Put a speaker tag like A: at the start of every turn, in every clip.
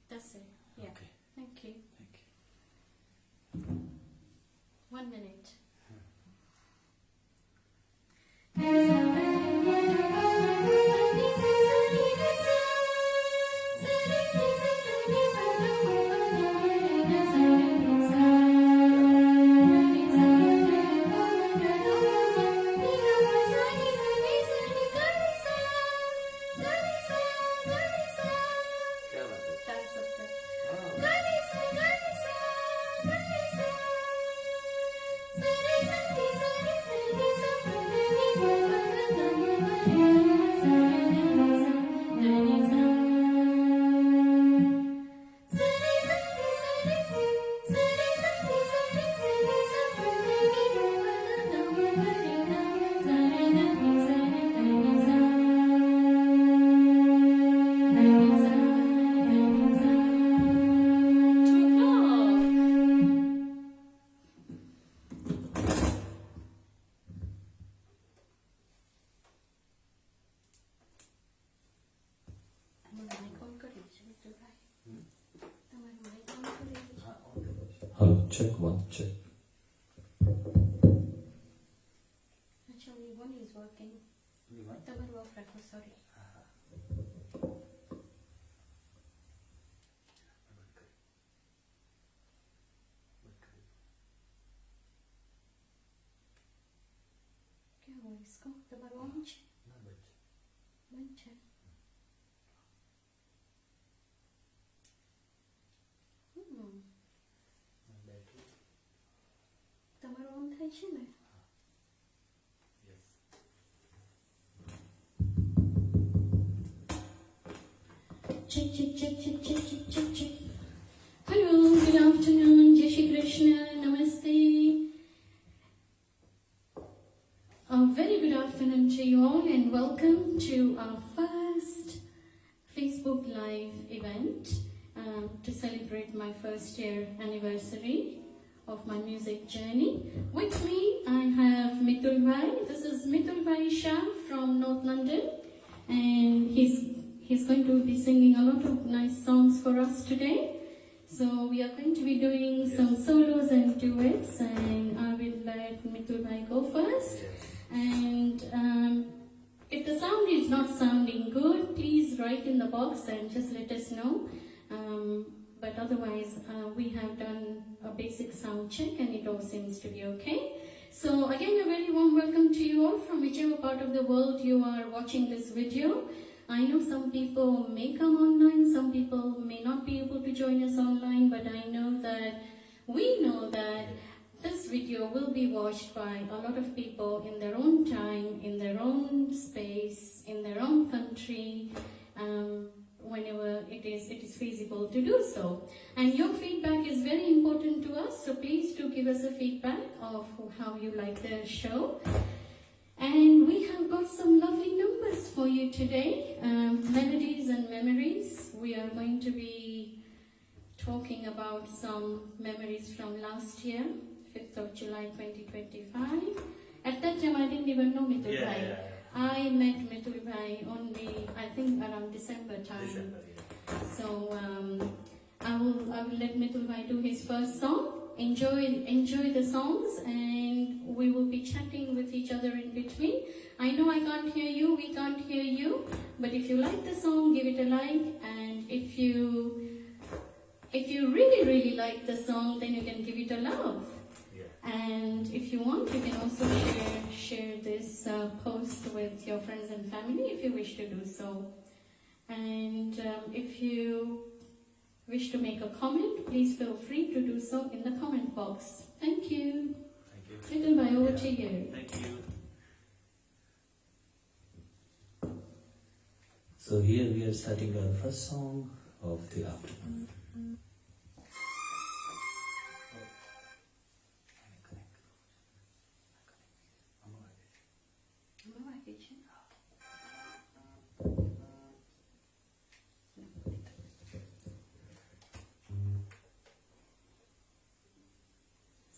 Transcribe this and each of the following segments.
A: That's it. Yeah.
B: Okay.
A: Thank you.
B: Thank you.
A: 1 minute.
B: Hello, check one, check.
A: Actually, one is working.
B: Only one?
A: Double work record, sorry.
B: Good.
A: इसको તમારો on છે બંધ છે તમારો on થાય છે ને check check check check check check check check hello good afternoon jai shri krishna namaste a very good afternoon to you all and welcome to our first Facebook live event to celebrate my first year anniversary of my music journey. With me I have Mitul Bhai. This is Mitul Bhai Shah from North London and he's going to be singing a lot of nice songs for us today. So we are going to be doing some solos and duets and I will let Mitul Bhai go first. And if the sound is not sounding good, please write in the box and just let us know. But otherwise, we have done a basic sound check and it all seems to be okay. So again, a very warm welcome to you all from whichever part of the world you are watching this video. I know some people may come online, some people may not be able to join us online, but I know that we know that this video will be watched by a lot of people in their own time, in their own space, in their own country, whenever it is feasible to do so. And your feedback is very important to us, so please do give us a feedback of how you like the show. And we have got some lovely numbers for you today, melodies and memories. We are going to be talking about some memories from last year, 5th of July 2025. At that time I didn't even know Mitul Bhai. I met Mitul Bhai only, I think, around December time. So I will let Mitul Bhai do his first song. Enjoy the songs and we will be chatting with each other in between. I know I can't hear you, we can't hear you, but if you like the song, give it a like, and if you really like the song, then you can give it a love. And if you want, you can also share this post with your friends and family if you wish to do so. And if you wish to make a comment, please feel free to do so in the comment box. Thank you. Mitul Bhai, over to you.
C: Thank you.
B: So here we are starting our first song of the afternoon.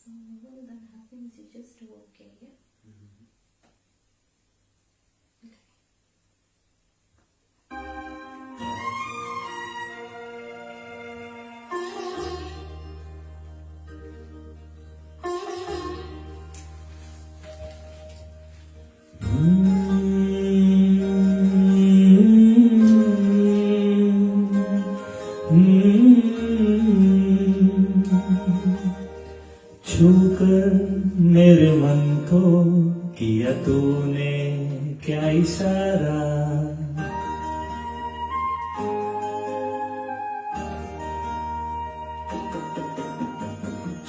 A: So whenever that happens, you just do okay, yeah? Okay.
C: छूकर मेरे मन को किया तूने क्या इशारा,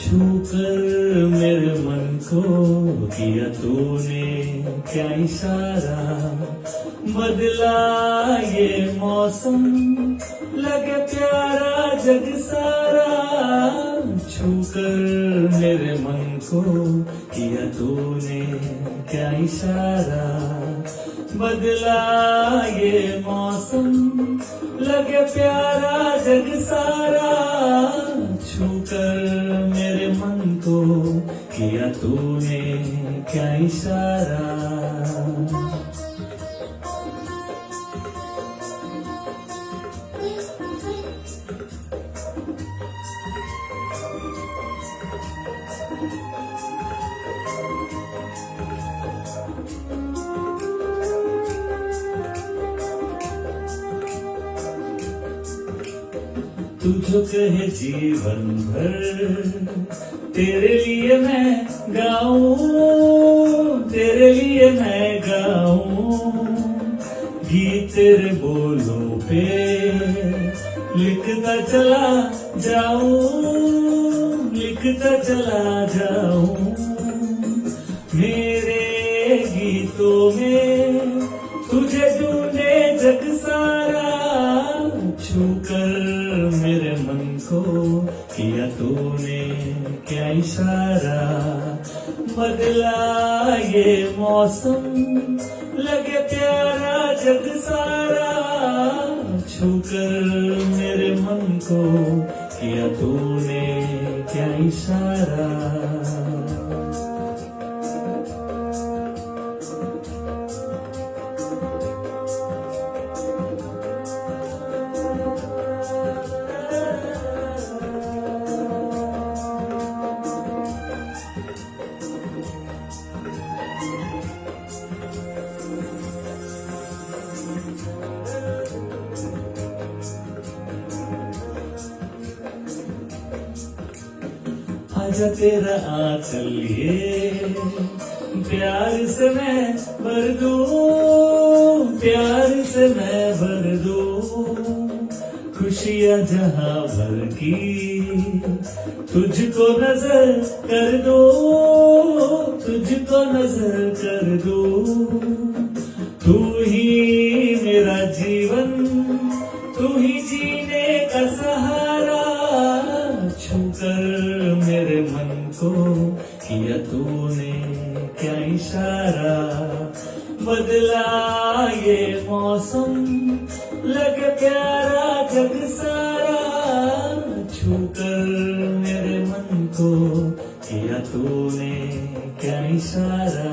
C: छूकर मेरे मन को किया तूने क्या इशारा, बदला ये मौसम लगे प्यारा जग सारा, छूकर मेरे मन को किया तूने क्या इशारा, बदला ये मौसम लगे प्यारा जग सारा, छूकर मेरे मन को किया तूने क्या इशारा। तू जो कहे जीवन भर तेरे लिए मैं गाऊं, तेरे लिए मैं गाऊं, तेरे बोलों पे लिखता चला जाऊं, लिखता चला जाऊं। मेरे गीतों में तुझे ढूंढे जग सारा, छूकर मेरे मन को किया तूने क्या इशारा। बदला ये मौसम लगे प्यारा जग सारा, छूकर मेरे मन को किया तूने क्या इशारा। आजा तेरा आंचल ये प्यार से मैं भर दूं, प्यार से मैं भर दूं। खुशियाँ जहाँ भर की तुझको नजर कर दूं, तुझको नजर कर दूं। तू ही मेरा जीवन, तू ही जीने का सहारा, छूकर मेरे मन को किया तूने क्या इशारा। बदला ये मौसम लगे प्यारा जग सारा, छूकर मेरे मन को किया तूने क्या इशारा।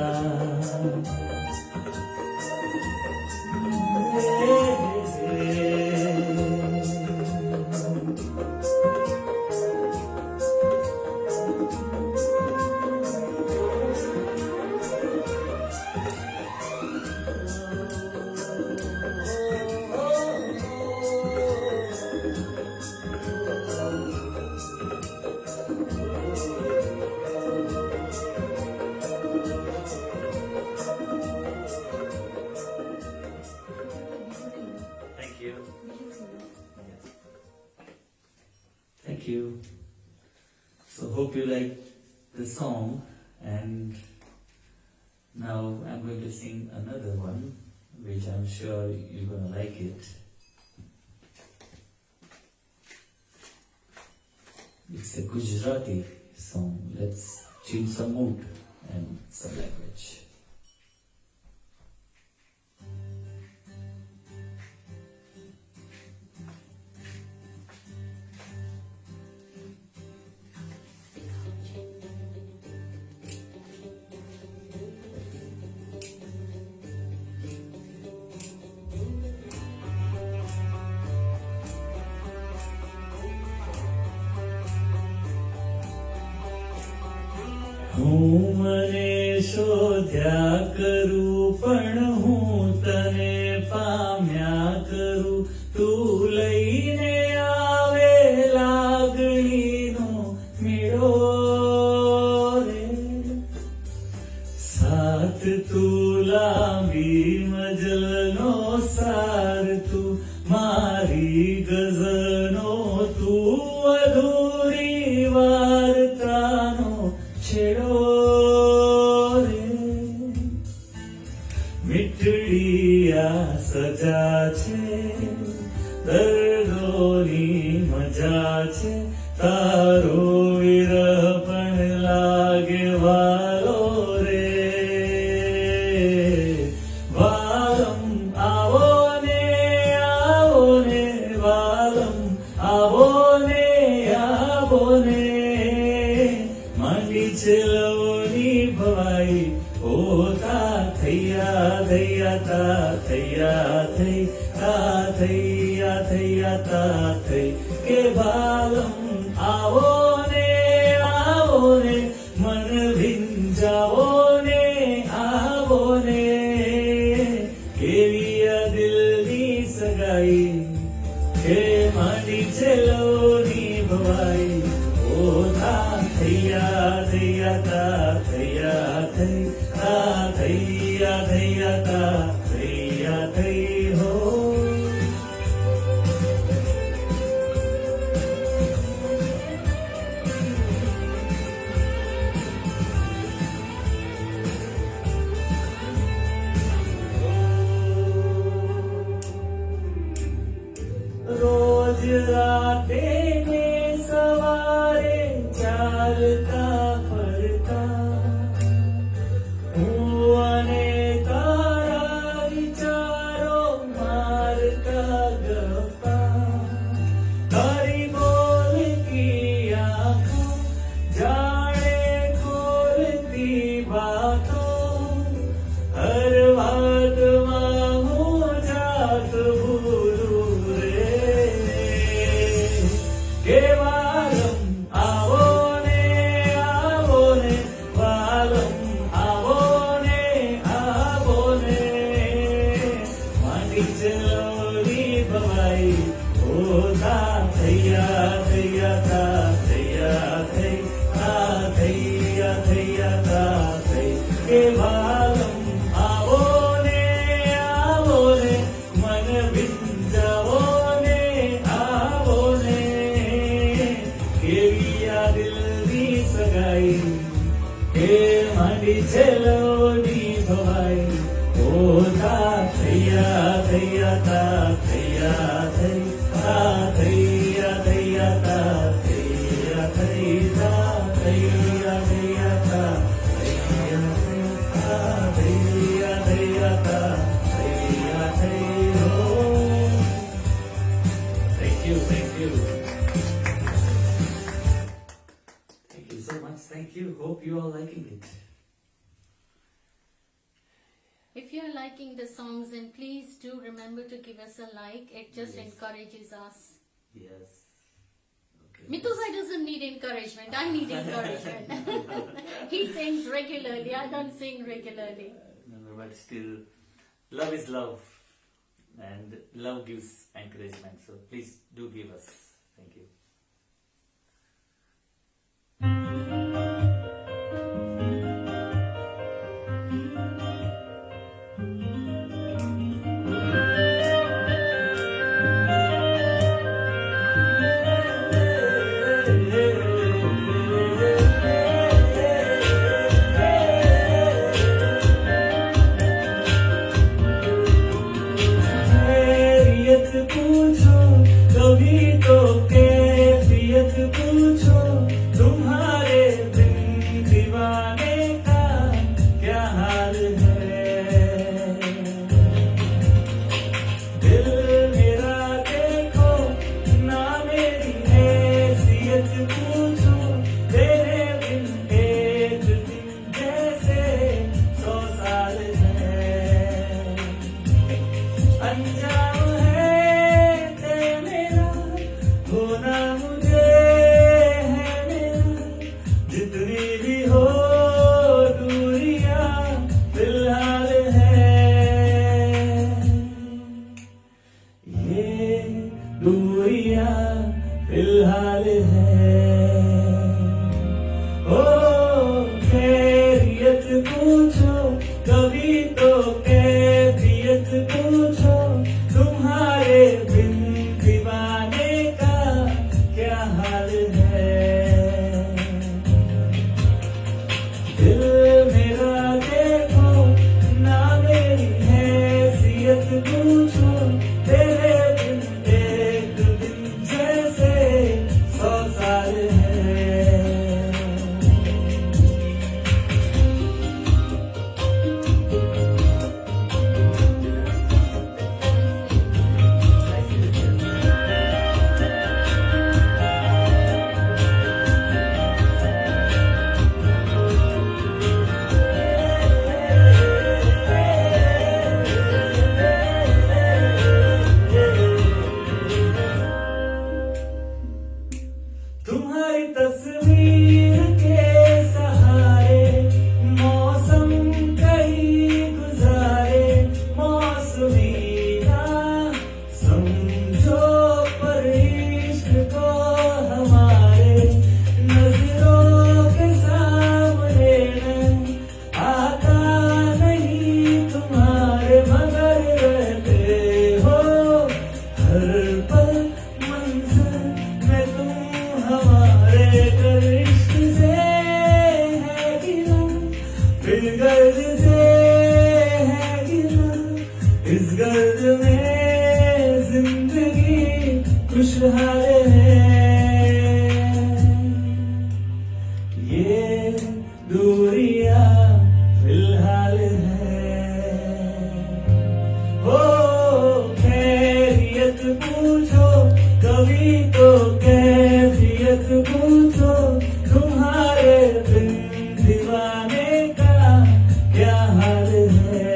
C: Thank you. Thank you. So hope you like the song, and now I'm going to sing another one which I'm sure you're gonna like it. It's a Gujarati song. Let's change some mood and some language. હું મને શોધ્યા કરું પણ હું તને પામ્યા કરું, તું લઈને આવે લાગણીનો મેળો રે। સાથ તું લાંબી મજલનો સાર, તું મારી ગઝનો, તું અધૂરી વાર્તાનો છેડો રે। મીઠડી આ સજા છે, દર્દોની મજા છે, તારો વિરહ પણ લાગે વાલો રે। વાલમ આવો ને વાલમ આવો ને માંડી છે લવની ભવાઈ, ઓ તા થૈયા થૈયા તા થૈયા થઈ, તા થૈયા થૈયા તા થઈ, કે વાલમ આવો ને મન ભીંજાવો ને આવો ને। કેવી આ દિલની સગાઈ, કે માંડી છે લવની ભવાઈ, ઓ તા થૈયા થૈયા તા થૈયા થઈ, તા થૈયા થૈયા તા થૈયા થઈ, હો। फरता फरता હું અને તારા વિચારો મારતા ગપ્પા તારી બોલતી આંખો જાણે ખોલતી વાતો હર વાતમાં હું જાત ભૂલું રે કે વાલમ આવો ને વાલમ આવો ને માંડી ચલોરી ભવાઈ ઓધા થૈયા થૈયા થા થૈયા થઈ થા થૈયા થૈયા થા થઈ કે વાલમ આવો ને મન ભીંજાવો ને આવો ને કેવી આ દિલની સગાઈ કે માંડી ચલોરી ભવાઈ ઓધા થૈયા થૈયા થા થૈયા થઈ થા થૈયા થૈયા થા થૈયા થઈ થા થૈયા થૈયા થા થૈયા થૈયા થા થૈયા થઈ હો Thank you so much. Thank you. Hope you are liking it.
A: If you are liking the songs, then please do remember to give us a like. It just
C: Yes.
A: encourages us.
C: Yes. Okay.
A: Mituzai doesn't need encouragement. I need encouragement. He sings regularly. I don't sing regularly.
C: No, but still, love is love, and love gives encouragement. So please do give us. Thank you. कैफियत पूछो कभी तो कैफियत पूछो तुम्हारे बिन दीवाने का क्या हाल है दिल मेरा देखो ना मेरी हैसियत पूछो तेरे बिन एक दिन जैसे 100 साल है अंजाम है ते मेरा होना मुझे है मेरा जितनी भी हो दूरियां फिलहाल है ये दूरियां फिलहाल है ओ खैरियत पूछो कभी तो कैफियत पूछो तुम्हारे बिन दीवाने का क्या हाल है ये दूरियां फिलहाल है हो खैरियत पूछो कभी तो कैफियत पूछो तुम्हारे बिन दीवाने का क्या हाल है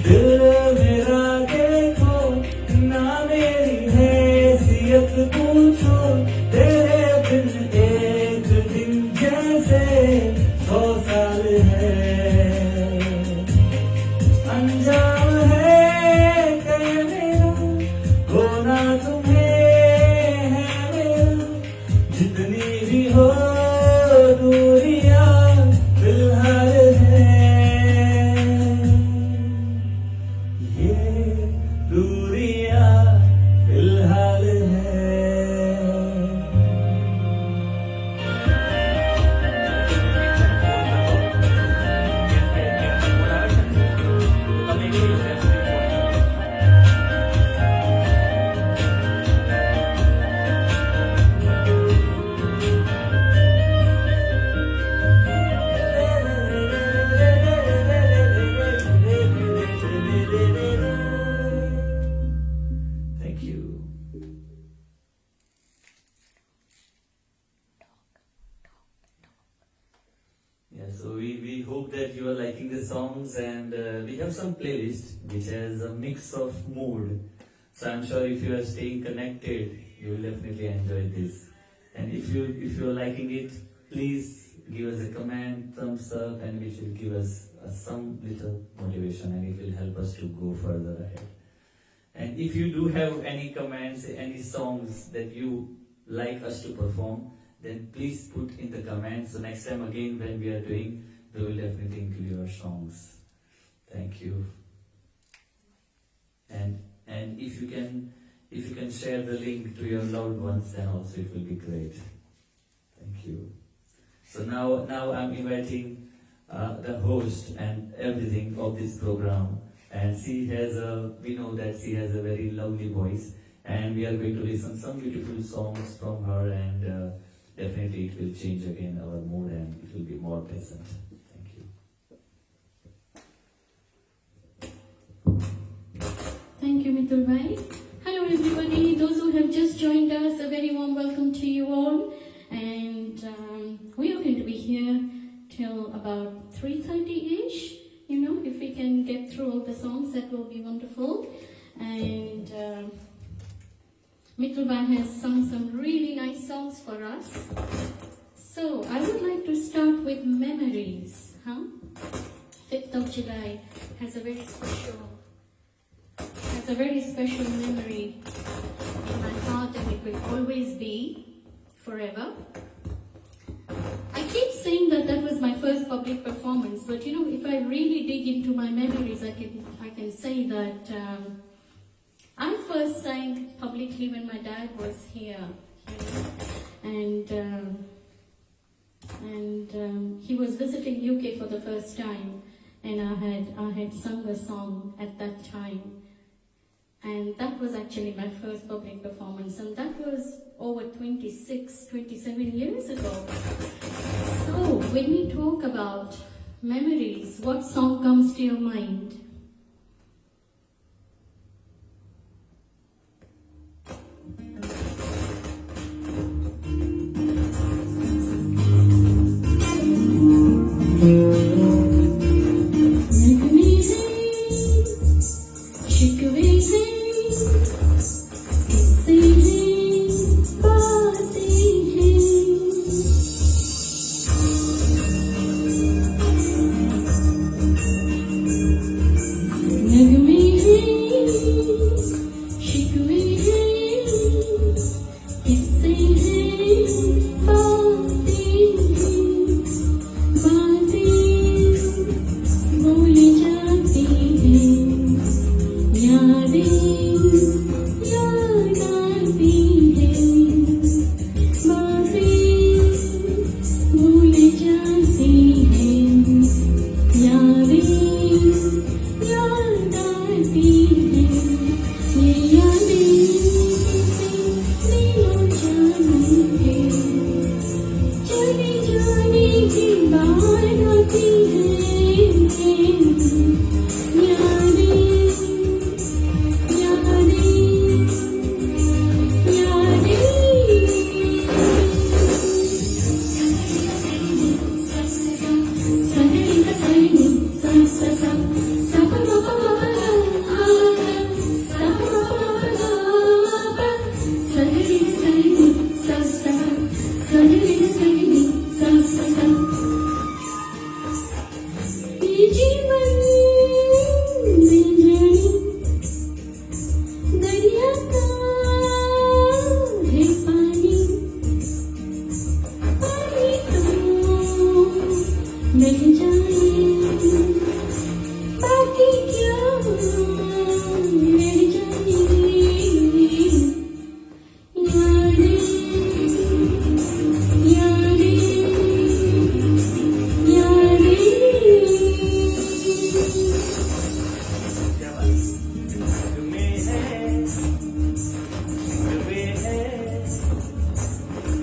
C: दिल मेरा देखो ना मेरी हैसियत पूछो तेरे बिन एक दिन जैसे 100 साल है अंजाम है कहीं मेरा होना तुम्हें है मेरा जितनी भी हो दूरियां फिलहाल है ये दूरियां फिलहाल है Thank you. Yeah, so we hope that you are liking the songs, and we have some playlist which has a mix of mood. So I'm sure if you are staying connected, you will definitely enjoy this. And if you are liking it, please give us a comment, thumbs up, and which will give us some little motivation, and it will help us to go further ahead. And if you do have any comments, any songs that you like us to perform, then please put in the comments. So next time again when we are doing, we will definitely include your songs. Thank you. And if you can share the link to your loved ones, then also it will be great. Thank you. So now I'm inviting the host and everything of this program. And we know that she has a very lovely voice, and we are going to listen some beautiful songs from her, and definitely it will change again our mood, and it will be more pleasant. Thank you.
A: Thank you, Mitul Bhai. Hello, everybody. Those who have just joined us, a very warm welcome to you all. And we are going to be here till about 3:30-ish. You know, if we can get through all the songs, that will be wonderful. And Mitul Bhai has sung some really nice songs for us. So I would like to start with Memories. 5th of July has a very special memory in my heart, and it will always be forever. I keep saying that was my first public performance, but you know, if I really dig into my memories, I can say that I first sang publicly when my dad was here, and he was visiting UK for the first time, and I had sung a song at that time. And that was actually my first public performance, and that was over 27 years ago. So, when we talk about memories, what song comes to your mind?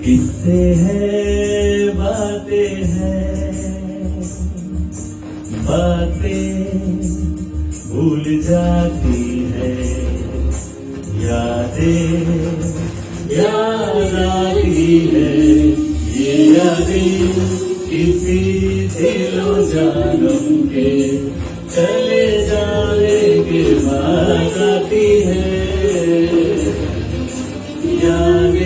C: किससे है बातें हैं, बातें भूल जाती है, यादें याद आती है, ये यादें किसी दिलो जानम के चले जाने के बाद आती है, यादें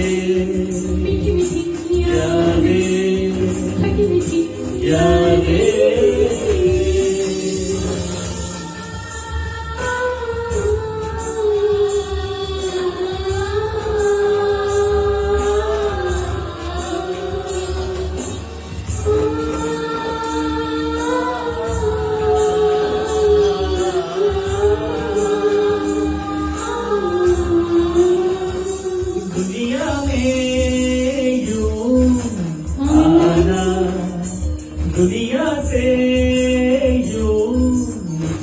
C: दुनिया में यूं आना, दुनिया से यूं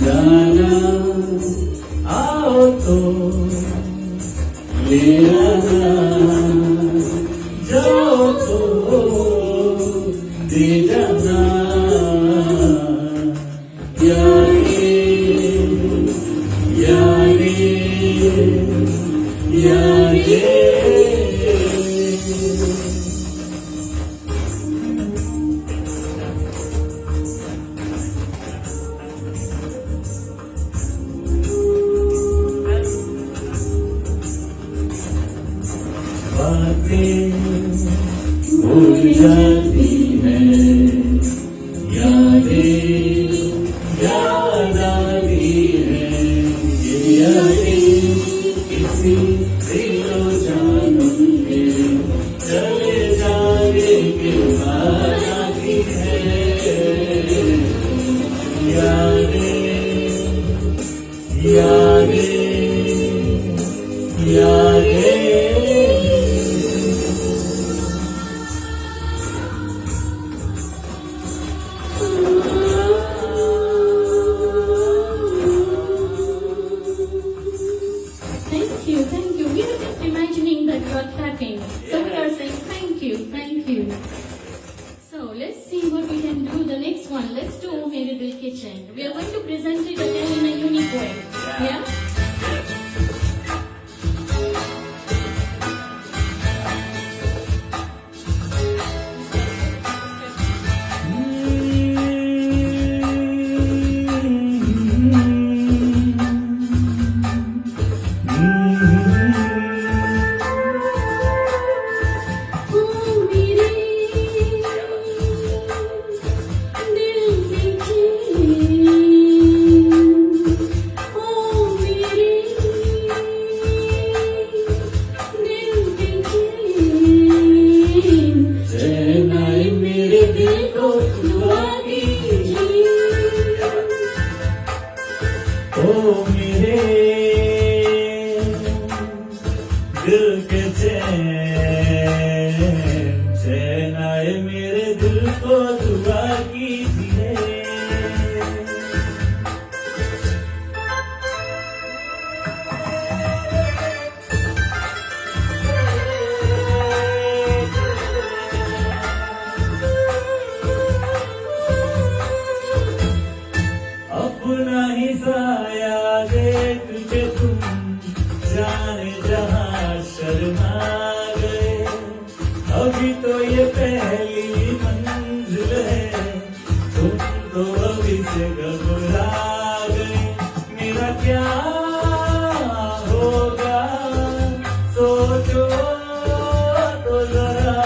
C: जाना, आओ तो ले आना, जाओ तो दे जाना, बातें भूल जाती है, यादें याद आती है, ये यादें किसी दिलो जानम के चले जाने के बाद आती है, यादें यादें यादें
A: Thank you. We were just imagining that you are clapping. So we are saying thank you. So let's see what we can do. The next one, let's do O Mere Dil Ke Chain. We are going to present it again in a unique way. Yeah? ओ मेरे दिल के चैन आए मेरे दिल को दुआ कीजिए। अपना ही साया देख के तुम जाने जहां शर्मा गए। अभी तो ये पहली मंजिल है, तुम तो अभी से घबरा गए। मेरा क्या होगा सोचो तो जरा,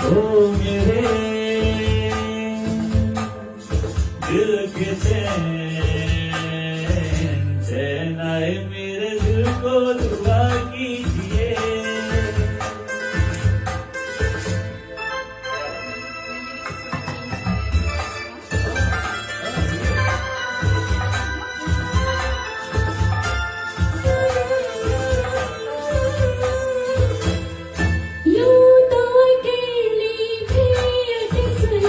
C: ओ मेरे दिल के चैन आए मेरे दिल को दुआ कीजिए।
A: यूं तो अकेली भी अक्सर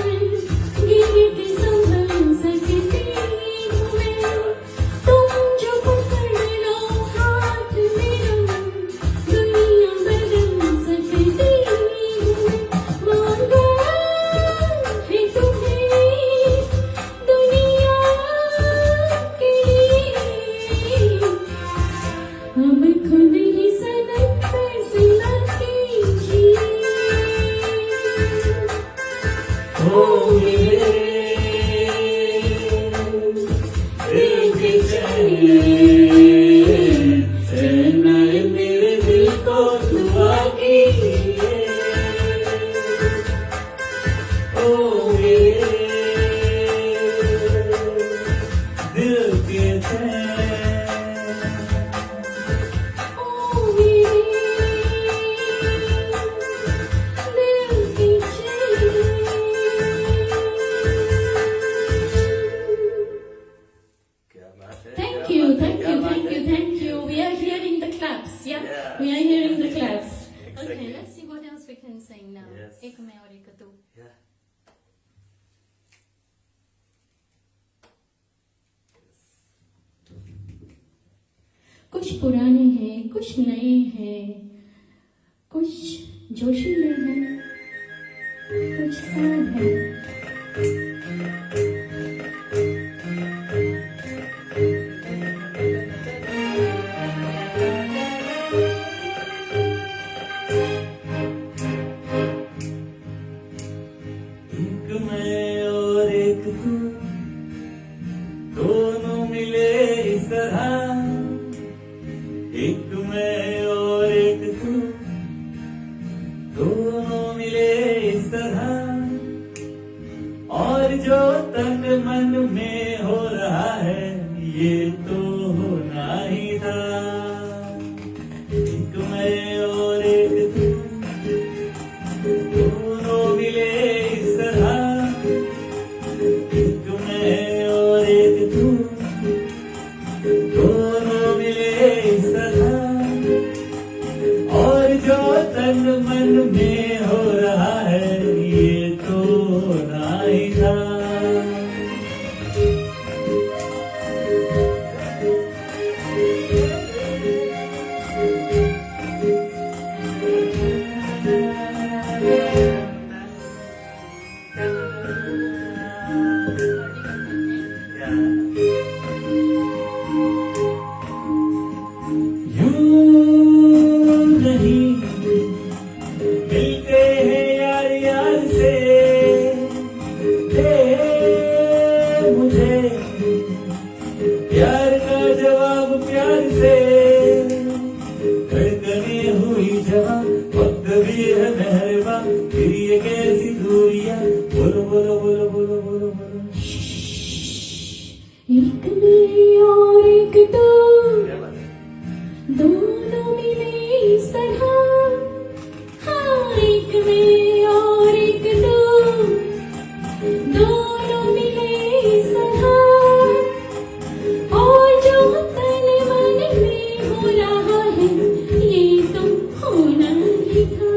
A: गिर के संभल सकती हूँ मैं। तुम जो पकड़ लो हाथ मेरा दुनिया बदल सकती हूँ। मांगा है तुम्हें दुनिया के लिए, अब खुद ही सनक फैसला कीजिए।
C: ओ मेरे दिल के चैन आए मेरे दिल को दुआ कीजिए। ओ मेरे दिल के चैन
A: ओ मेरे दिल की चैन।
C: क्या बात है।
A: Thank you, thank you, thank you, thank you. We are hearing the claps, yeah?
C: Yeah.
A: We are hearing the claps.
C: Exactly.
A: Okay, let's see what else we can sing now.
C: Yes.
A: एक मैं और एक तू.
C: Yeah.
A: कुछ पुराने हैं, कुछ नए हैं, कुछ जोशीले हैं, कुछ सैड है।
C: एक मैं और एक तू दोनों मिले इस तरह। एक मैं और एक तू दोनों मिले इस तरह। और जो तन मन में हो रहा है ये तो होना ही था। एक मैं और एक तू दोनों मिले इस तरह। एक मैं और एक तू दोनों मिले इस तरह। और जो तन मन में हो रहा है ये तो होना ही था। यूं नहीं मिलते हैं यार यार से। दे मुझे प्यार का जवाब प्यार से। धड़कने हुई जवां वक्त भी है मेहरबान। फिर ये कैसी दूरियां बोलो बोलो बोलो बोलो बोलो बोलो।
A: एक मैं और एक तू
C: क्या बात है।
A: दोनों मिले इस तरह। हाँ, एक मैं और एक तू दोनों मिले इस तरह। और जो तन मन में हो रहा है ये तो होना ही था।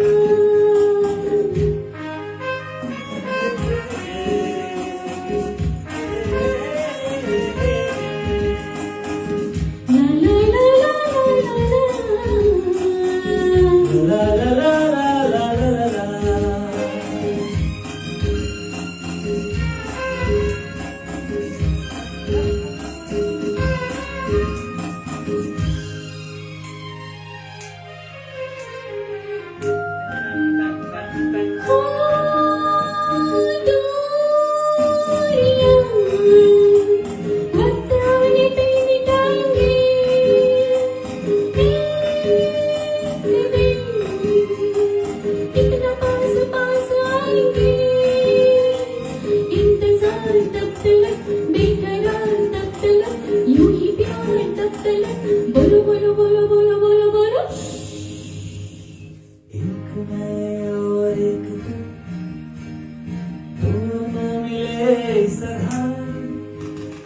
C: तरह,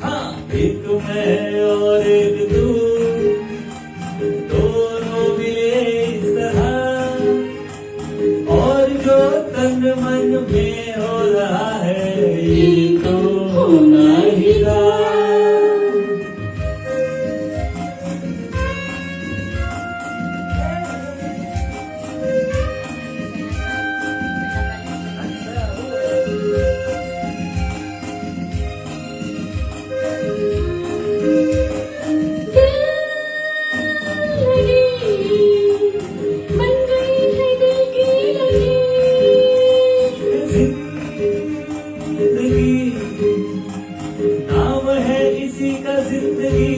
C: हाँ एक मैं और एक तू, दोनों मिले इस तरह, और जो तन मन में हो रहा है ये तो होना ही था। जिंदगी नाम है इसी का जिंदगी।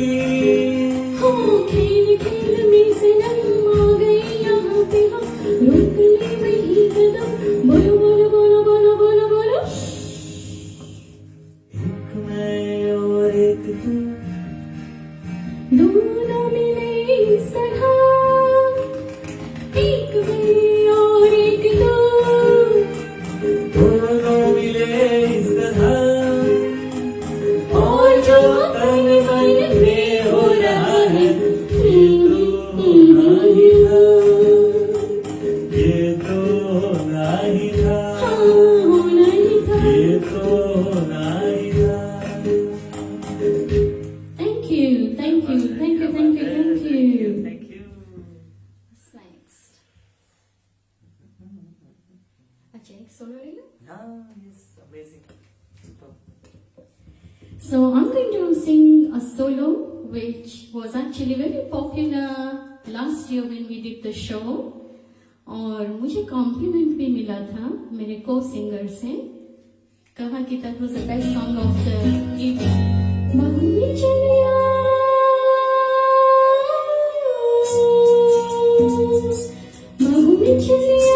A: हो खेल खेल में सनम आ गए यहाँ पे हम, रोक ले वही कदम, बोलो बोलो बोलो बोलो बोलो बोलो।
C: एक मैं और एक तू,
A: दोनों मिले इस तरह, एक मैं और एक तू,
C: दोनों मिले इस तरह, और जो तन मन में हो रहा है ये तो होना ही था, ये तो होना ही था,
A: हाँ होना ही था।
C: ये तो होना ही था।
A: Thank you, thank you, thank you, thank you, thank you.
C: Thank you.
A: What's next? Ajay, solo reel?
C: Ah, yes, amazing. Super.
A: So I'm going to sing a solo which was actually very popular last year when we did the show, और मुझे complement भी मिला था मेरे को singer से, कहा कि that was the best song of the evening. Mummy चलिया मम्मी चलिया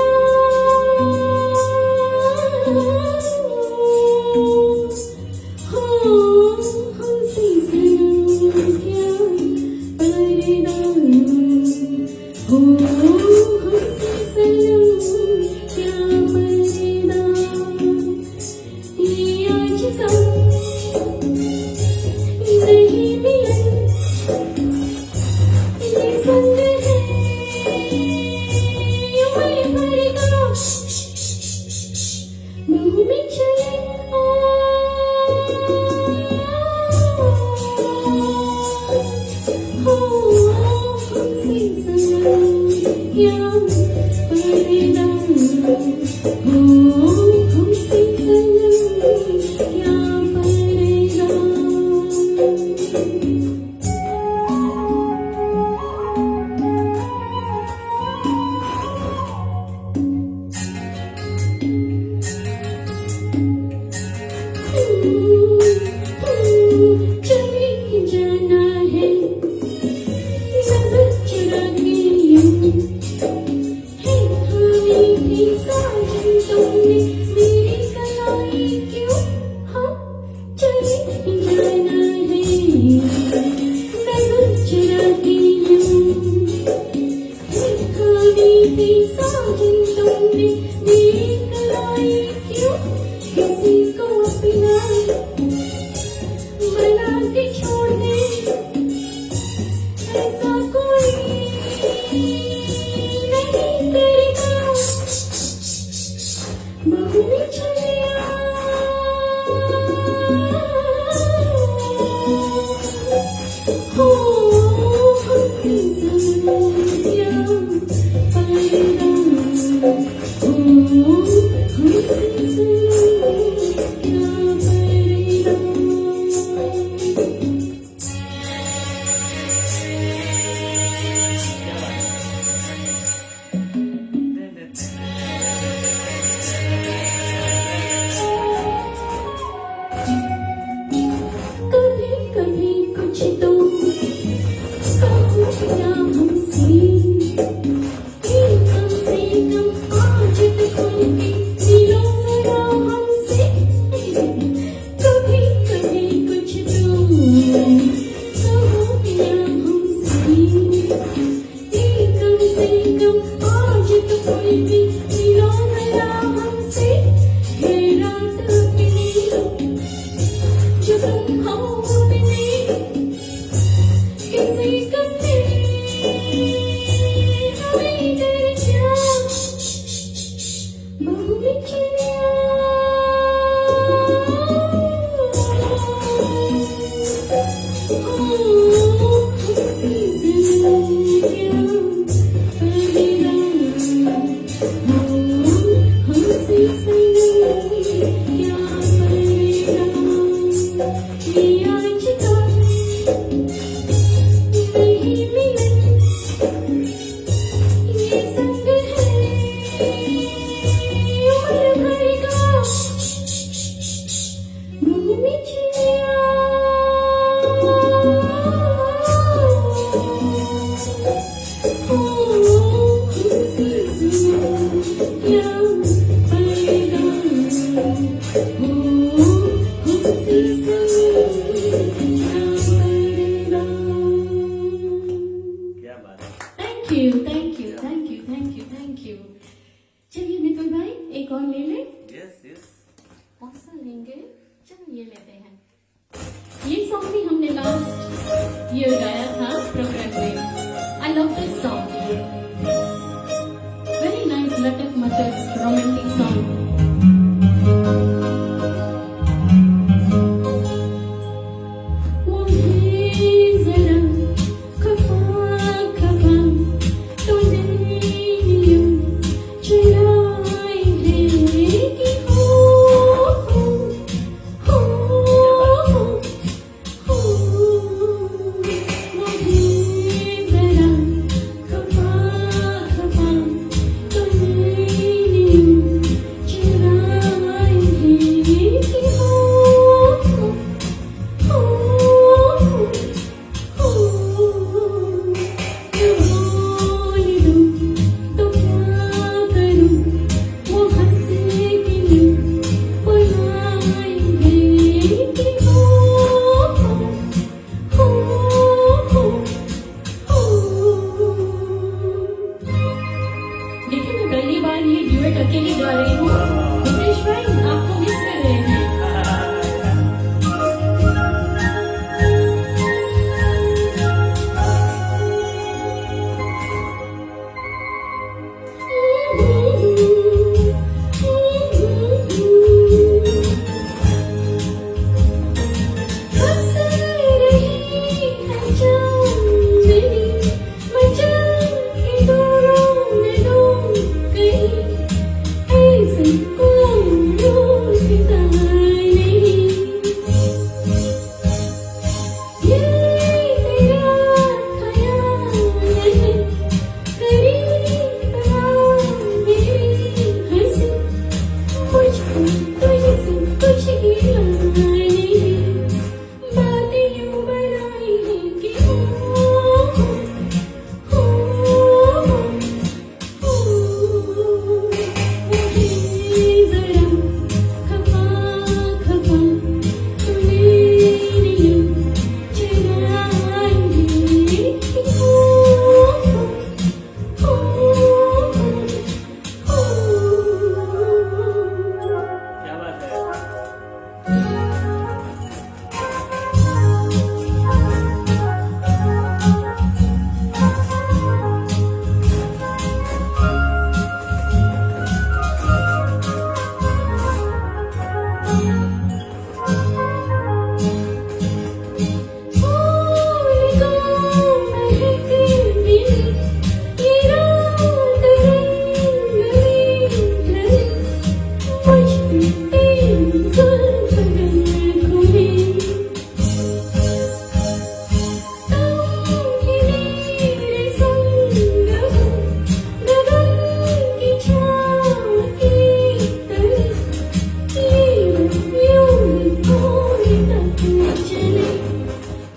A: चले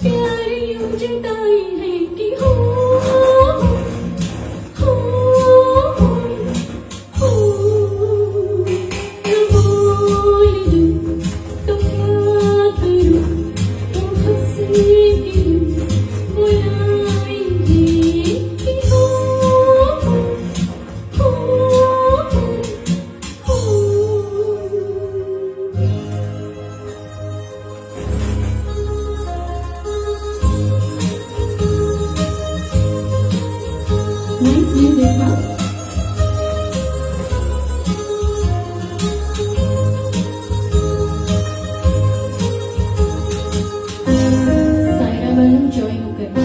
A: प्यार यूं जताए है कि हो बोल दूं तो क्या करूं तो हंसी गिरूं बुलाएंगे कि हो Nice music, huh? Saira Banu Joy Mukherjee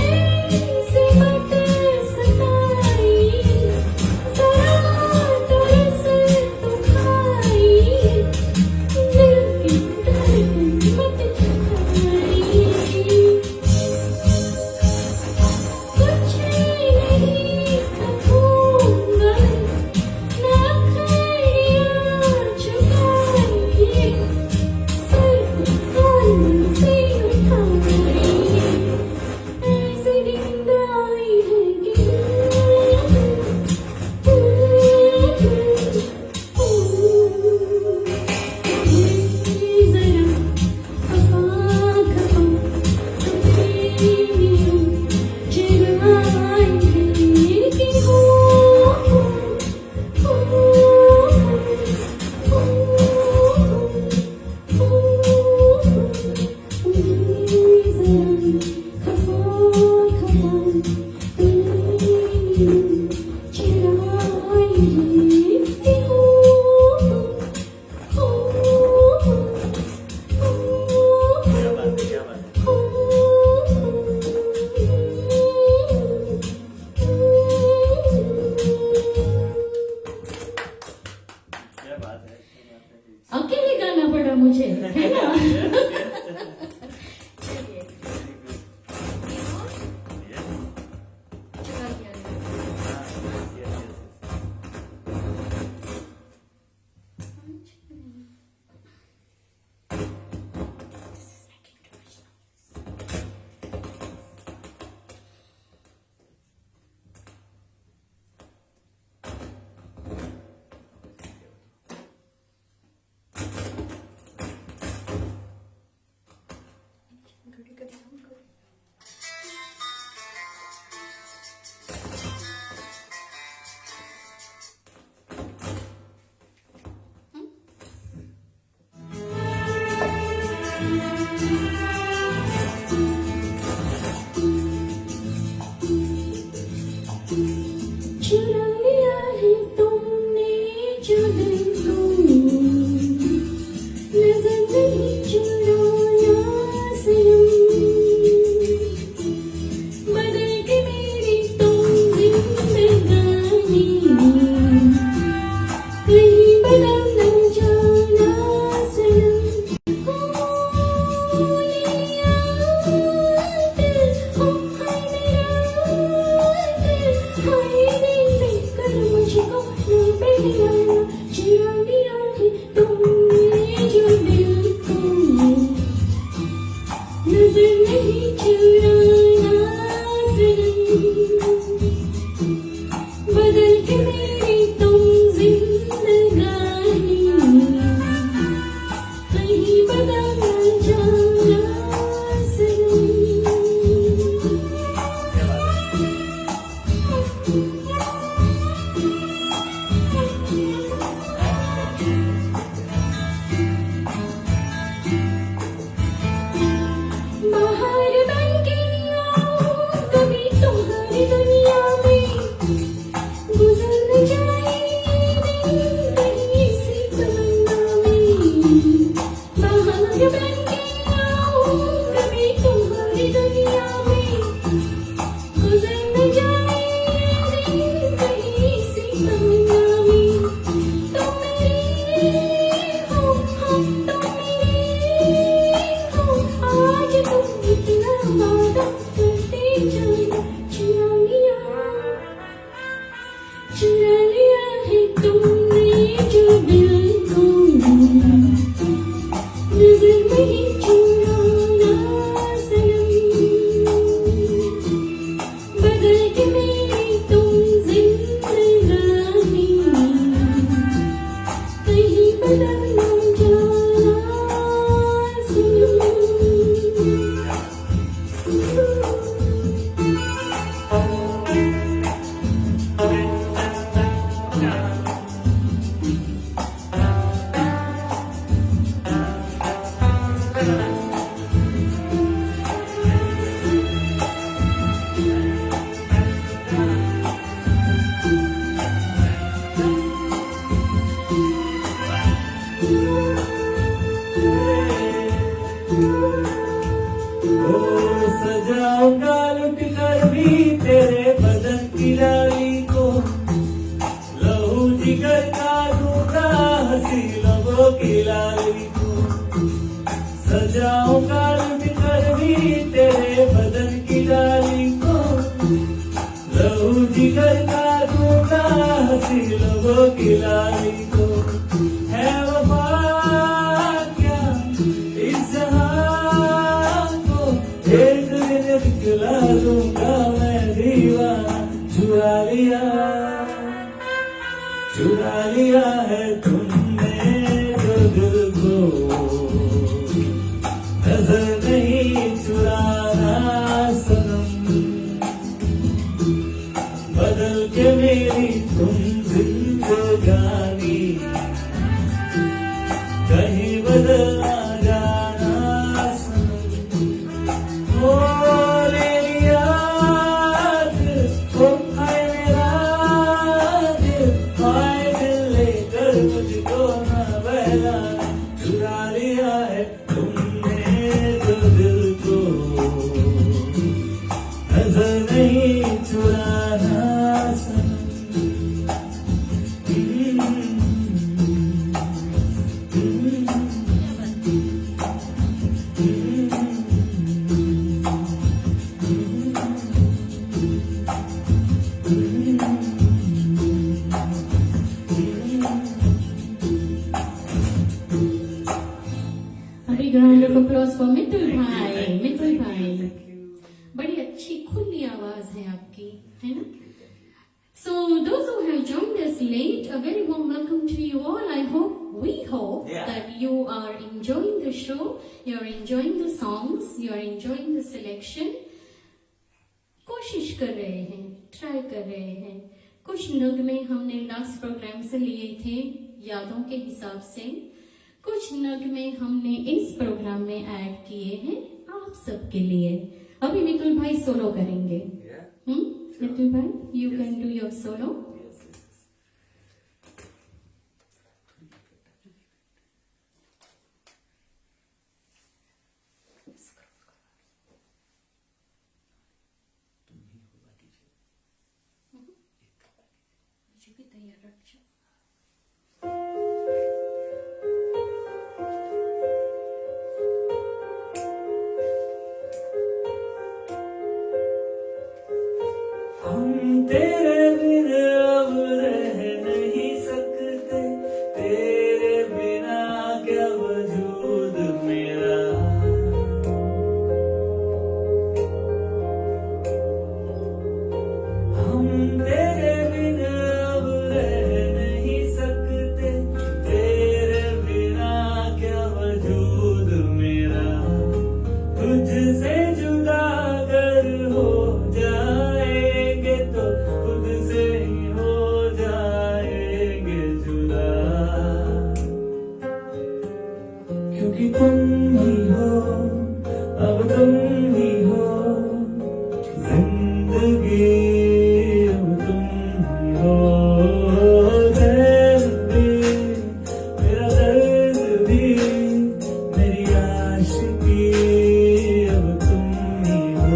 A: ऐसी बातें सताई जरा तरस तो खाई दिल की धड़कन मत छुपाई कुछ नहीं कहूँगा ना खैरिया चुकाई सर को कान से उठाई ऐसी नींद आई है कि जरा खफा खफा तेरी चिराएंगे कि हो खफा खफा तेरी चिराएंगे कि हो
C: क्या बात है, क्या बात है। क्या बात है, क्या बात है।
A: अकेले गाना पड़ा मुझे है ना चलिए
C: Yes.
A: चला गया
C: Yes, yes, yes.
A: चुरा लिया है तुमने जो दिल को नजर नहीं चुराना सनम बदल के मेरी तुम जिंदगानी कहीं बदल न जाना सनम हो लिया दिल हो हाय मेरा दिल हाय रे कर मुझको नहीं पहचाना चिरा
C: ओ सजाऊंगा लुट कर भी तेरे बदन की लाली को, लहू जिगर का दूंगा हंसी लबों की लाली को। सजाऊंगा लुट कर भी तेरे बदन की लाली को, लहू जिगर का दूंगा हंसी लबों की लाली को। है वफा क्या इस जहां को, एक दिन दिखला दूंगा मैं दीवाना। चुरा लिया है तुमने जो दिल को, नजर नहीं चुराना सनम। बदल के मेरी तुम जिंदगानी, कहीं बदल ना जाना सनम। ओ मेरी याद, ओ हाय मेरा दिल, हाय दिल लेकर मुझको ना बहलाना। चुरा लिया है तुमने जो दिल को, नजर नहीं चुराना सनम।
A: A big round of applause for Mitul भाई। मितुल भाई, बड़ी अच्छी खुली आवाज है आपकी, है ना? So those who have joined us late, a very warm welcome to you all. We hope
C: Yeah.
A: that you are enjoying the show, you are enjoying the songs, you are enjoying the selection. कोशिश कर रहे हैं, try कर रहे हैं। कुछ नगमे हमने लास्ट प्रोग्राम से लिए थे यादों के हिसाब से, कुछ नगमे हमने इस प्रोग्राम में ऐड किए हैं आप सबके लिए। अभी मितुल भाई सोलो करेंगे। मितुल भाई, you can do your solo. तैयार रखो।
C: हम तेरे बिन अब रह नहीं सकते, तेरे बिना क्या वजूद मेरा। हम तेरे बिन अब रह नहीं सकते, तेरे बिना क्या वजूद मेरा। तुझसे जुदा अगर हो जाएंगे तो खुद से ही हो जाएंगे जुदा। क्योंकि तुम ही हो, अब तुम ही हो जिंदगी, अब तुम ही हो चैन भी, मेरा दर्द भी, मेरी आशिकी, अब तुम ही हो।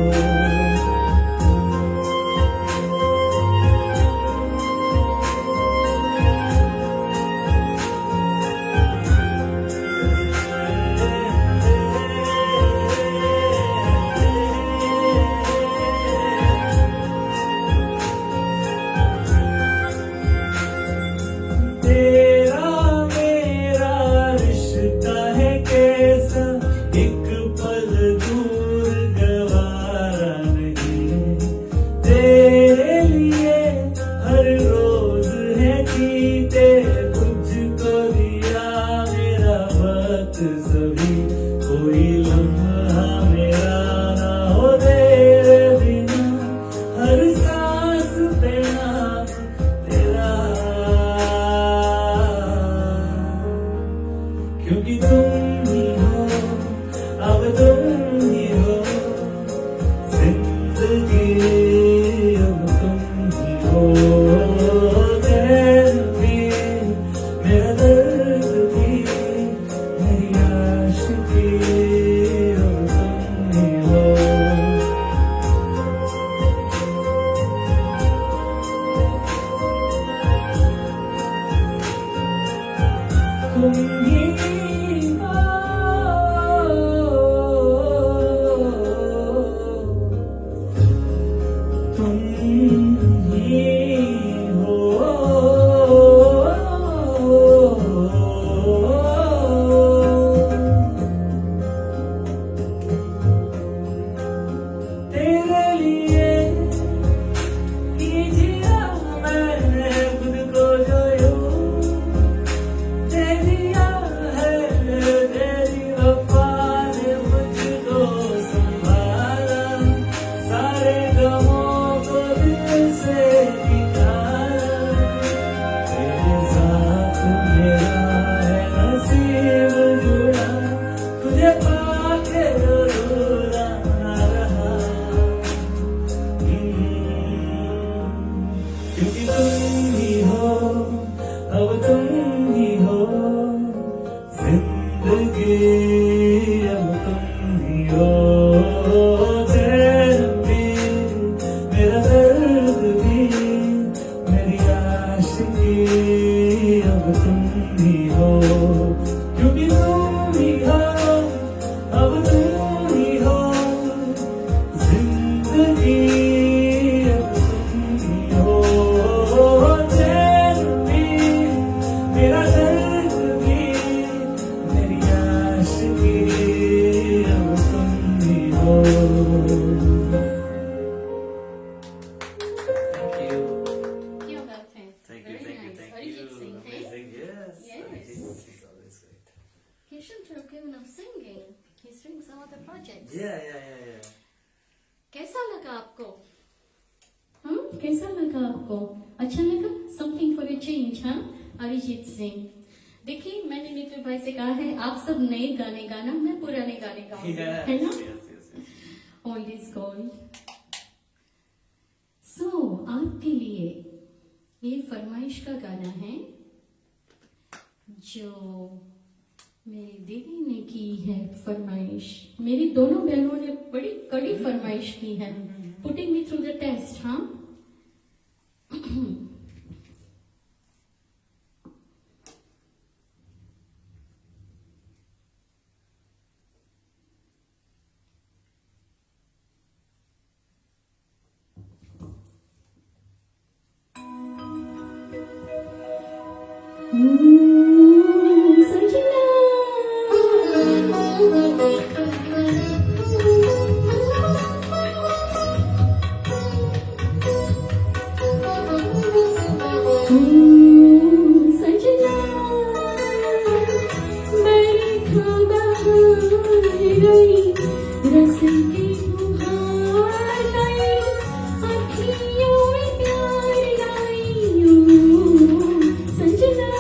C: तेरा मेरा रिश्ता है कैसा, एक पल दूर गवारा नहीं। तेरे लिए हर रोज है जीते, तुझको दिया मेरा वक्त सभी, कोई लम्हा मेरा ना हो तेरे बिना। हर सांस पे नाम तेरा, क्योंकि तुम ही हो, अब तुम ही हो जिंदगी, अब तुम ही हो चैन भी, मेरा दर्द भी, तुम ही हो, तुम ही हो। तेरे लिए कीजिया मैंने खुद को जो यूं दे दिया है, तेरी वफा ने मुझको संभाला, सारे गमों को दिल से निकाला। तेरे साथ मेरा है नसीब जुड़ा, तुझे पाके अधूरा ना रहा। क्योंकि तुम ही हो, अब तुम ही हो जिंदगी, अब तुम ही हो। चैन भी मेरा दर्द भी मेरी आशिकी, अब तुम ही हो। क्योंकि तुम ही हो, अब तुम ही हो जिंदगी, अब तुम ही हो। चैन भी मेरा दर्द भी मेरी आशिकी, अब तुम ही हो। Thank you.
A: क्या बात है?
C: Thank you,
A: Very
C: thank you,
A: nice.
C: thank
A: Arijit
C: you.
A: Singh, eh?
C: Amazing, yes.
A: Yes.
C: Arijit is always great.
A: He shouldn't have given up singing. He's doing some other projects.
C: Yeah.
A: कैसा लगा आपको? कैसा लगा आपको? अच्छा लगा? Something for a change, हाँ? अरिजीत सिंह। देखिए, मैंने नितिन भाई से कहा है, आप सब नए गाने गाना, मैं पुराने गाने गाऊंगी, है ना?
C: Yes.
A: All is gold. So, आपके लिए ये फरमाइश का गाना है जो मेरी दीदी ने की है फरमाइश। मेरी दोनों बहनों ने बड़ी कड़ी फरमाइश की है। Putting me through the test, हाँ? सजना मेरी खबर गई, रस की फुहार गई, अखियों में प्यार लाई। सजना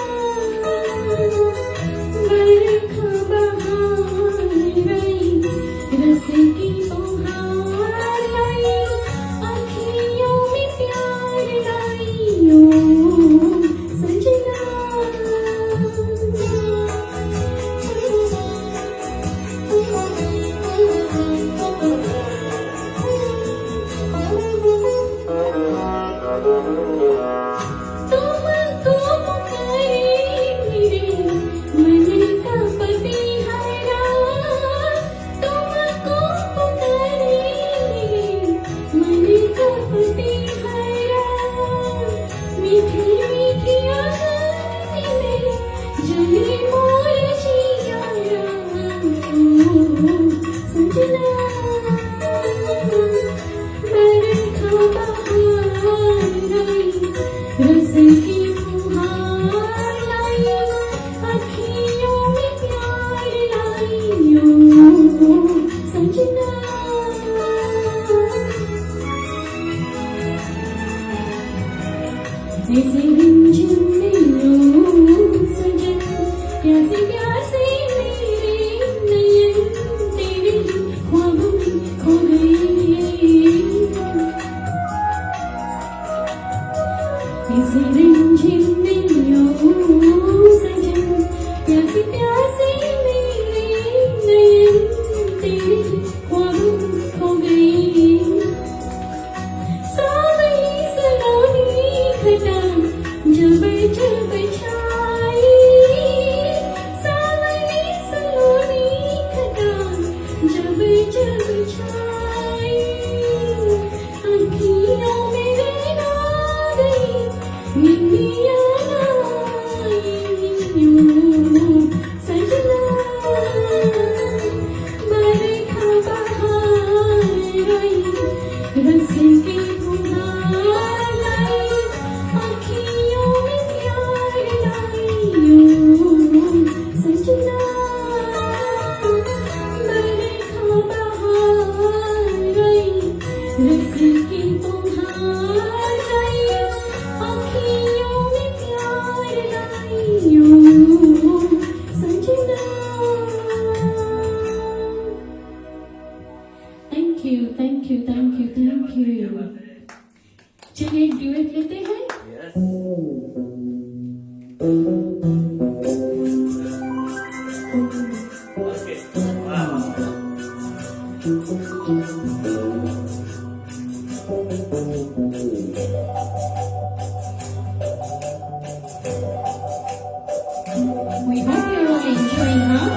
A: We hope you're all enjoying, huh?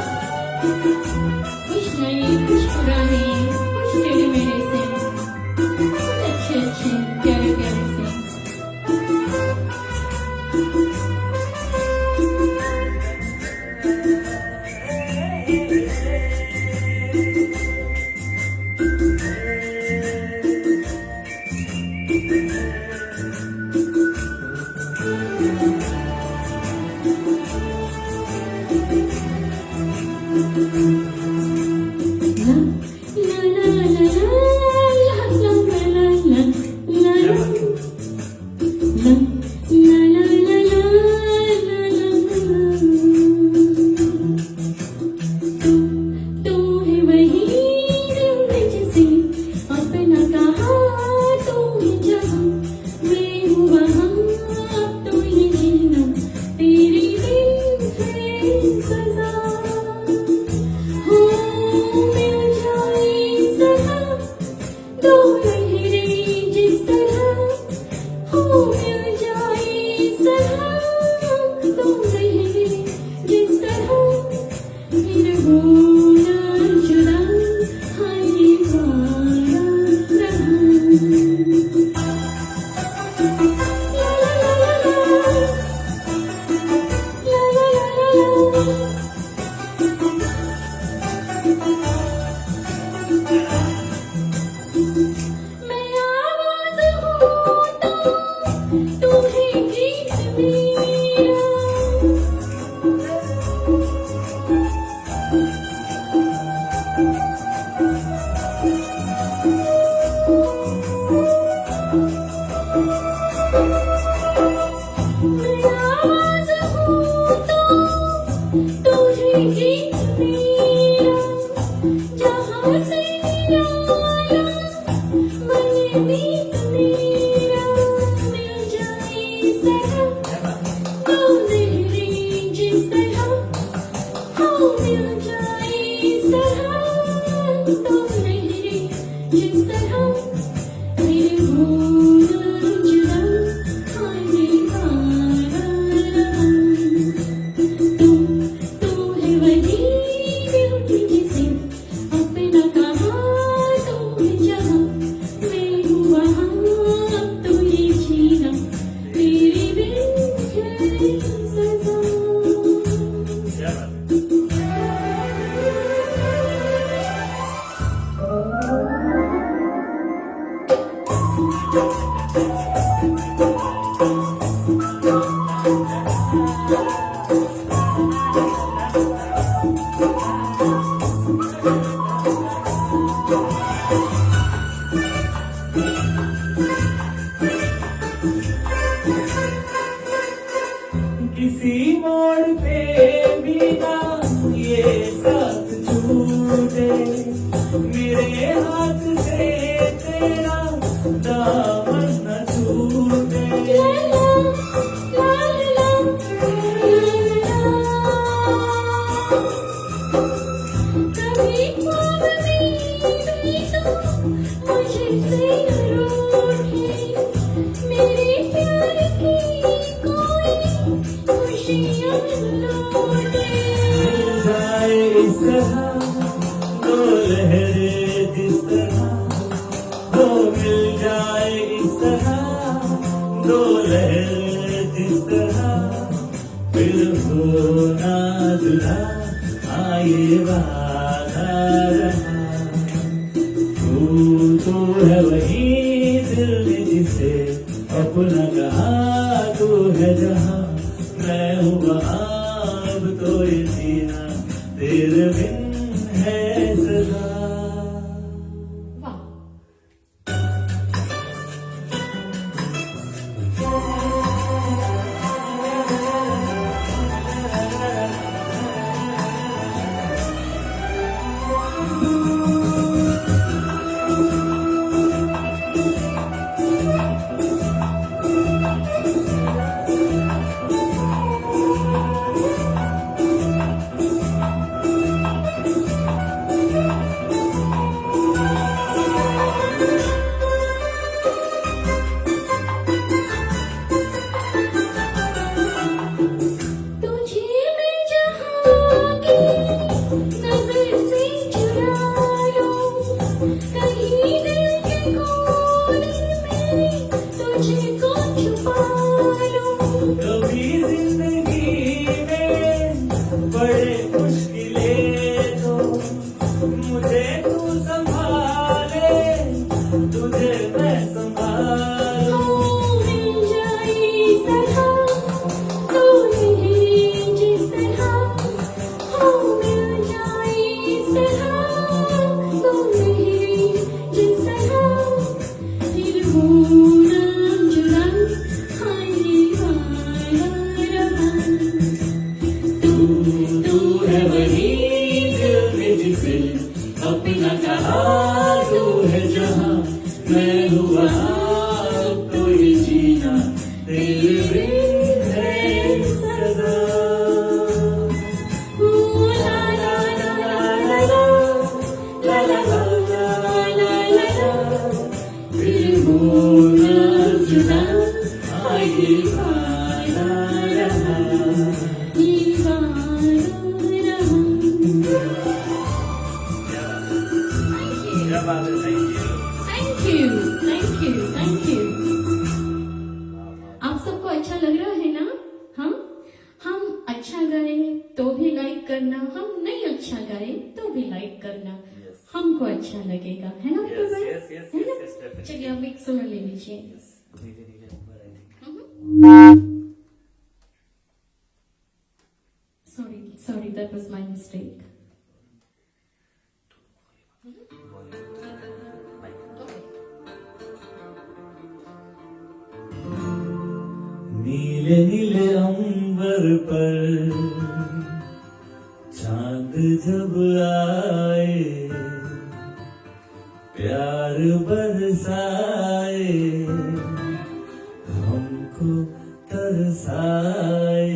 A: कुछ नए, कुछ पुराने, कुछ टेढ़े मेढ़े से, कुछ अच्छे अच्छे, प्यारे प्यारे से।
C: किसी मोड़ पे भी ना ये साथ छूटे, मेरे हाथ से तेरा दामन न छूटे।
A: कभी ख्वाब में भी तो मुझसे रूठे, मेरे प्यार की कोई खुशियाँ लौटे।
C: जाए इस तरह दो लहरें जिस तरह, वो मिल जाए इस तरह दो लहरें जिस तरह, फिर हो ना जुदा आए वादा रहा। तू तो है वही दिल ने जिसे अपना कहा, तू है जहाँ मैं हूँ वहाँ, अब तो ये जीना तेरे बिन है सदा।
A: वाह,
C: तू है वही दिल में जिसे अपना कहा, तू है जहाँ मैं हूँ वहाँ, कोई जीना तेरे बिन है सदा। दिल होना जुदा आए वाला रहा। क्या बात है,
A: thank you, thank you, thank you. आप सबको अच्छा लग रहा है ना? हम अच्छा गाए तो भी लाइक करना, हम नहीं अच्छा गाए तो भी लाइक करना, हमको अच्छा लगेगा, है ना बिल्कुल भाई?
C: yes, yes,
A: है ना?
C: yes, definitely.
A: चलिए अब एक सोलो ले लीजिए।
C: धीरे धीरे ऊपर आएगी।
A: Sorry, that was my mistake.
C: नीले नीले अंबर पर चांद जब आए, प्यार बरसाए, हमको तरसाए,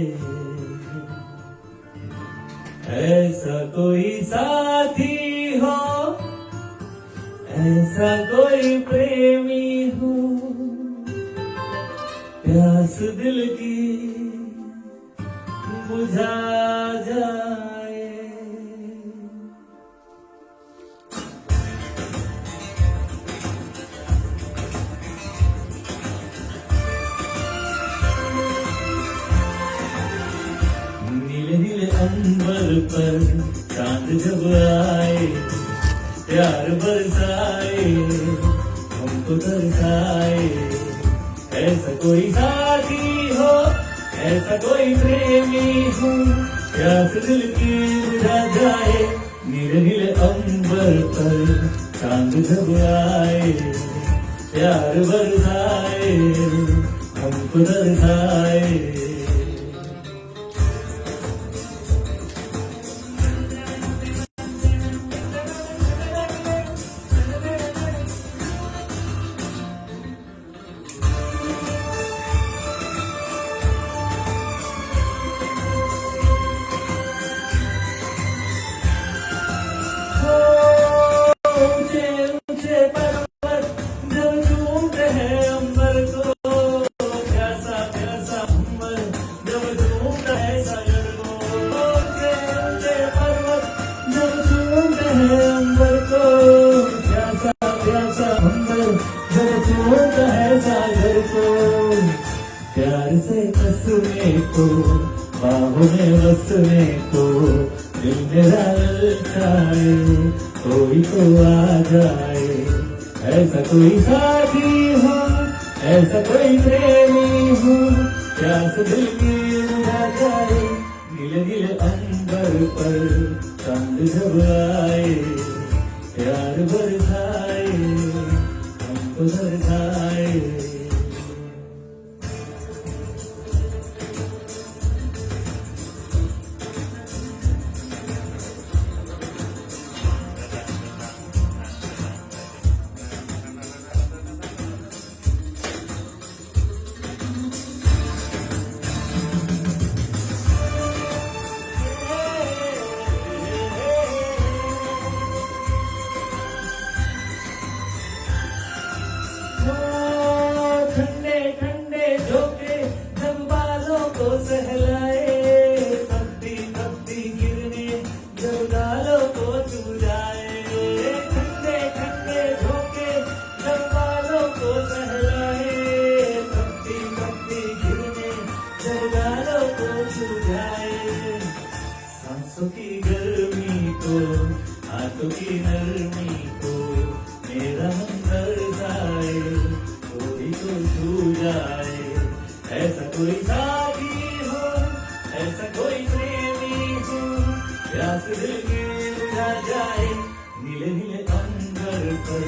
C: ऐसा कोई साथी हो, ऐसा कोई प्रेमी हो, प्यास दिल की बुझा जाए। नीले नीले अंबर पर चांद जब आए, प्यार बरसाए, हमको तरसाए, ऐसा कोई साथी हो, ऐसा कोई प्रेमी हो, प्यास दिल की बुझा जाए। नीले नीले अंबर पर चांद जब आए, प्यार बरसाए, हमको तरसाए। ऊंचे ऊंचे पर्वत जब झूमते हैं अंबर को, प्यासा प्यासा अंबर जब झूमता है सागर को। ऊंचे ऊंचे पर्वत जब झूमते हैं अंबर को, प्यासा प्यासा अंबर जब झूमता है सागर को। प्यार से कसने को, बाहों में बसने को, दिल मेरा ललचाए, कोई तो आ जाए, ऐसा कोई साथी हो, ऐसा कोई प्रेमी हो, प्यास दिल की बुझा जाए। नीले नीले अंबर पर चांद जब आए, प्यार बरसाए, हमको तरसाए। ठंडे ठंडे झोंके जब बालों को सहलाए, तपती तपती किरणें जब गालों को छू जाए। ठंडे ठंडे झोंके जब बालों को सहलाए, तपती तपती किरणें जब गालों को छू जाए। सांसों की गर्मी को, हाथों की नरमी को, मेरा मन तरसाए, कोई तो छू जाए, ऐसा कोई साथी हो, ऐसा कोई प्रेमी हो, प्यास दिल की बुझा जाए। नीले नीले अंबर पर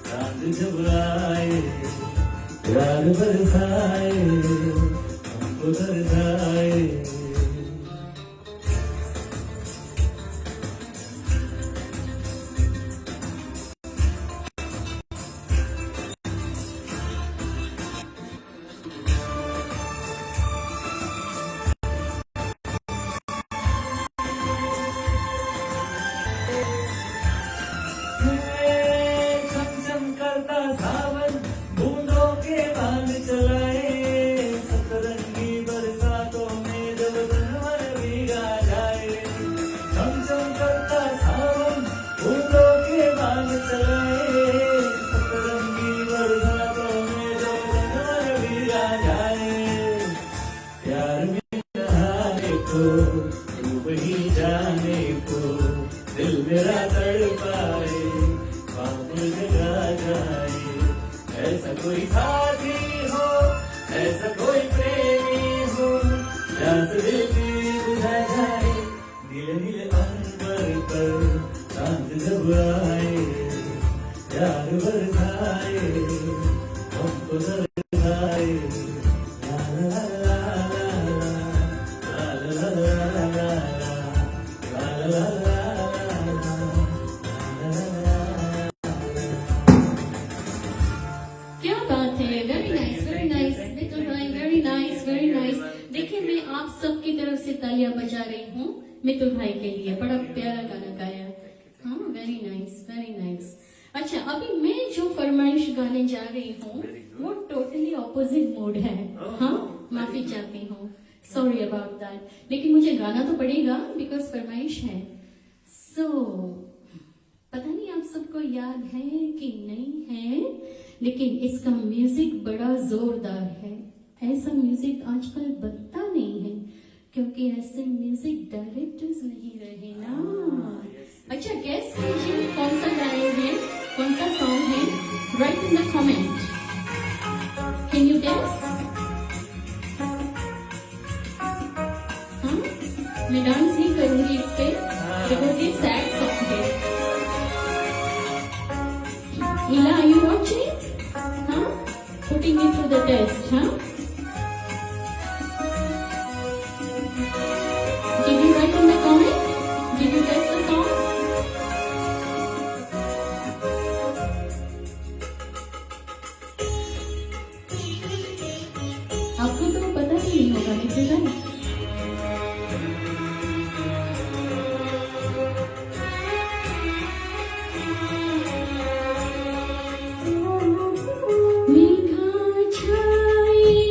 C: चांद जब आए, प्यार बरसाए, हमको तरसाए। आप ही जाने को दिल मेरा तड़पाए, ख्वाब जगा जाए। ऐसा कोई साथी हो, ऐसा कोई प्रेमी हो, प्यास दिल की बुझा जाए। नीले नीले अंबर पर चांद जब आए, प्यार बरसाए, हमको दर्शाए। ला ला ला ला ला ला ला ला ला ला
A: क्या बात है, वेरी नाइस मितुल भाई, वेरी नाइस। देखिए मैं आप सबकी तरफ से तालियां बजा रही हूँ मितुल भाई के लिए, बड़ा प्यारा गाना गाया। हाँ वेरी नाइस। अच्छा अभी मैं जो फरमाइश गाने जा रही हूँ वो टोटली ऑपोजिट मूड है। हाँ माफी चाहती हूँ, सॉरी अबाउट दैट, लेकिन मुझे गाना तो पड़ेगा बिकॉज फरमाइश है। सो पता नहीं आप सबको याद है कि नहीं है, लेकिन इसका म्यूजिक बड़ा जोरदार है। ऐसा म्यूजिक आजकल बनता नहीं है क्योंकि ऐसे म्यूजिक डायरेक्टर्स नहीं रहे ना। अच्छा गेस कीजिए कौन सा गाने हैं, कौन सा सॉन्ग है, right in the comment. Can you guess? हाँ मैं डांस नहीं करूंगी इस पे बिकॉज ये सैड सॉन्ग है। Ila, are you watching? Huh? Putting me through the test, huh? Did you write in the comment? Did you test the song? आपको तो पता ही नहीं होगा मित्र भाई। मेघा छाई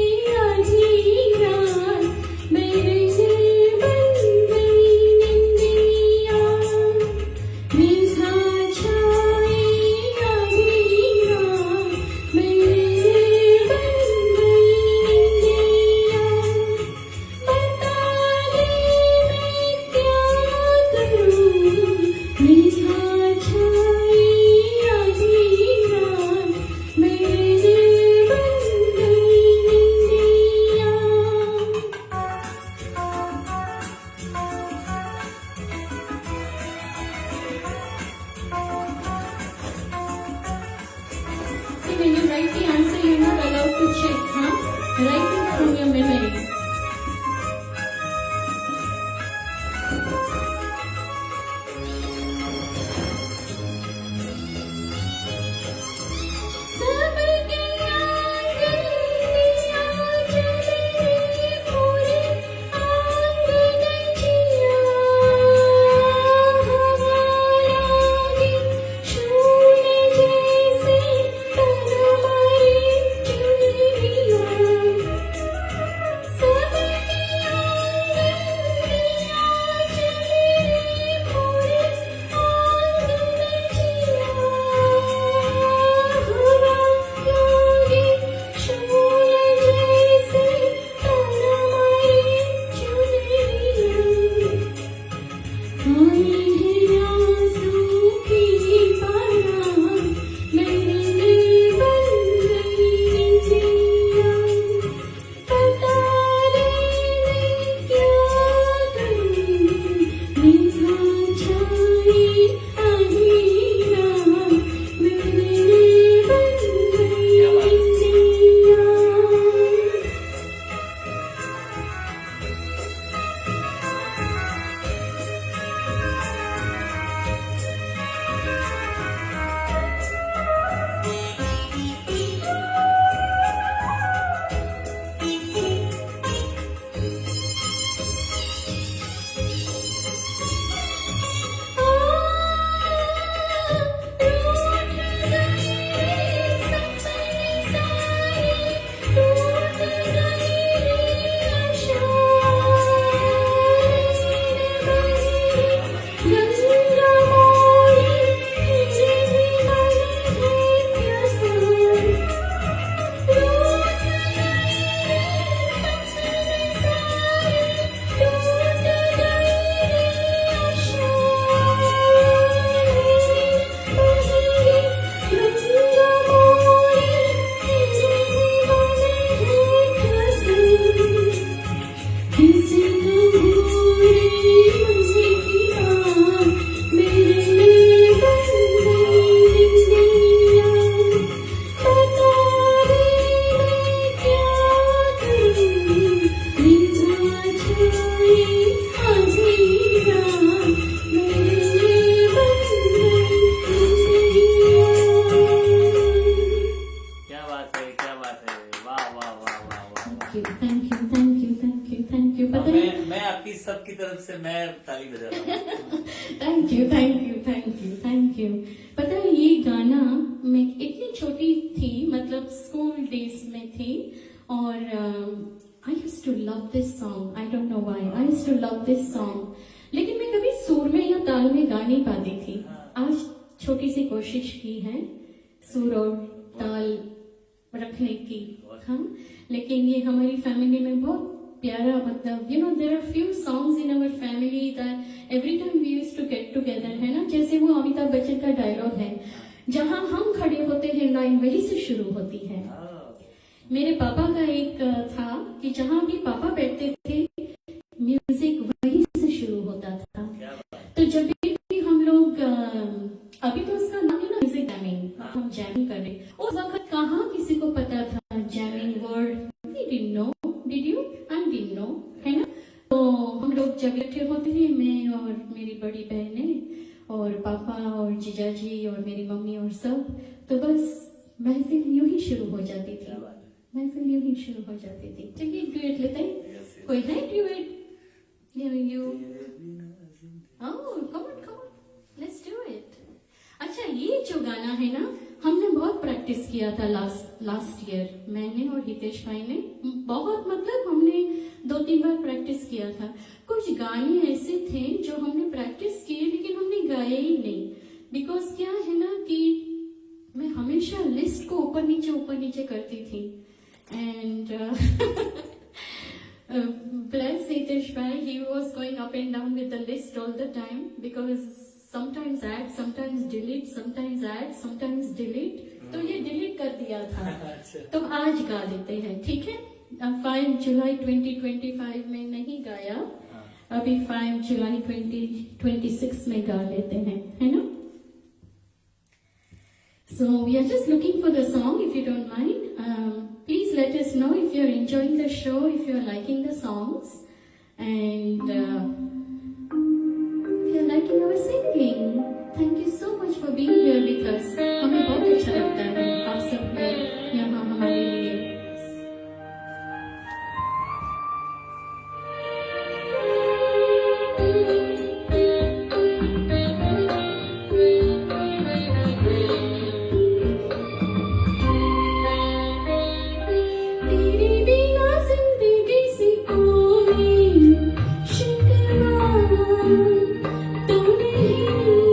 C: मैं ताली बजा रहा हूँ।
A: Thank you thank you thank you thank you. पता है ये गाना मैं इतनी छोटी थी, मतलब स्कूल डेज में थी, और I used to love this song. I don't know why I used to love this song, लेकिन मैं कभी सुर में या ताल में गा नहीं पाती थी। आज छोटी सी कोशिश की है सुर और ताल रखने की, हाँ। लेकिन ये हमारी फैमिली में बहुत प्यारा, मतलब you know there are few songs in our family that every time we used to get together, है ना। जैसे वो अमिताभ बच्चन का डायलॉग है, जहां हम खड़े होते हैं लाइन वहीं से शुरू होती है। मेरे पापा का एक था कि जहां भी पापा बैठते थे म्यूजिक वहीं से शुरू होता था। तो जब भी हम लोग अभी तो उसका नाम है ना म्यूजिक जैमिंग, हम जैमिंग कर रहे, उस वक्त कहाँ किसी को पता था jamming word, we didn't know, did you? I didn't know, है ना। तो हम लोग जब इकट्ठे होते थे, मैं और मेरी बड़ी बहनें और पापा और जीजा जी और मेरी मम्मी और सब, तो बस महफिल यूं ही शुरू हो जाती थी, महफिल यूं ही शुरू हो जाती थी। चलिए ड्यूएट लेते हैं, कोई है duet? You oh come on let's do it. अच्छा, ये जो गाना है ना, हमने बहुत प्रैक्टिस किया था लास्ट ईयर, मैंने और हितेश भाई ने बहुत, मतलब हमने 2-3 बार प्रैक्टिस किया था। कुछ गाने ऐसे थे जो हमने प्रैक्टिस किए लेकिन हमने गाए ही नहीं, बिकॉज क्या है ना कि मैं हमेशा लिस्ट को ऊपर नीचे करती थी, and bless Hitesh bhai, he was going up and down with the list all the time because sometimes add, sometimes delete, sometimes add, sometimes delete, तो ये डिलीट कर दिया था। तो आज गा लेते हैं, ठीक है। 5 जुलाई 2025 में नहीं गाया, अभी 5 जुलाई 2026 में गा लेते हैं, है ना। So we are just looking for the song, if you don't mind. Please let us know if you're enjoying the show, if you're liking the songs, and if you're liking our singing. Thank you so much for being here with us. हमें बहुत अच्छा लगता है आप सब यहाँ हमारे लिए। तो नहीं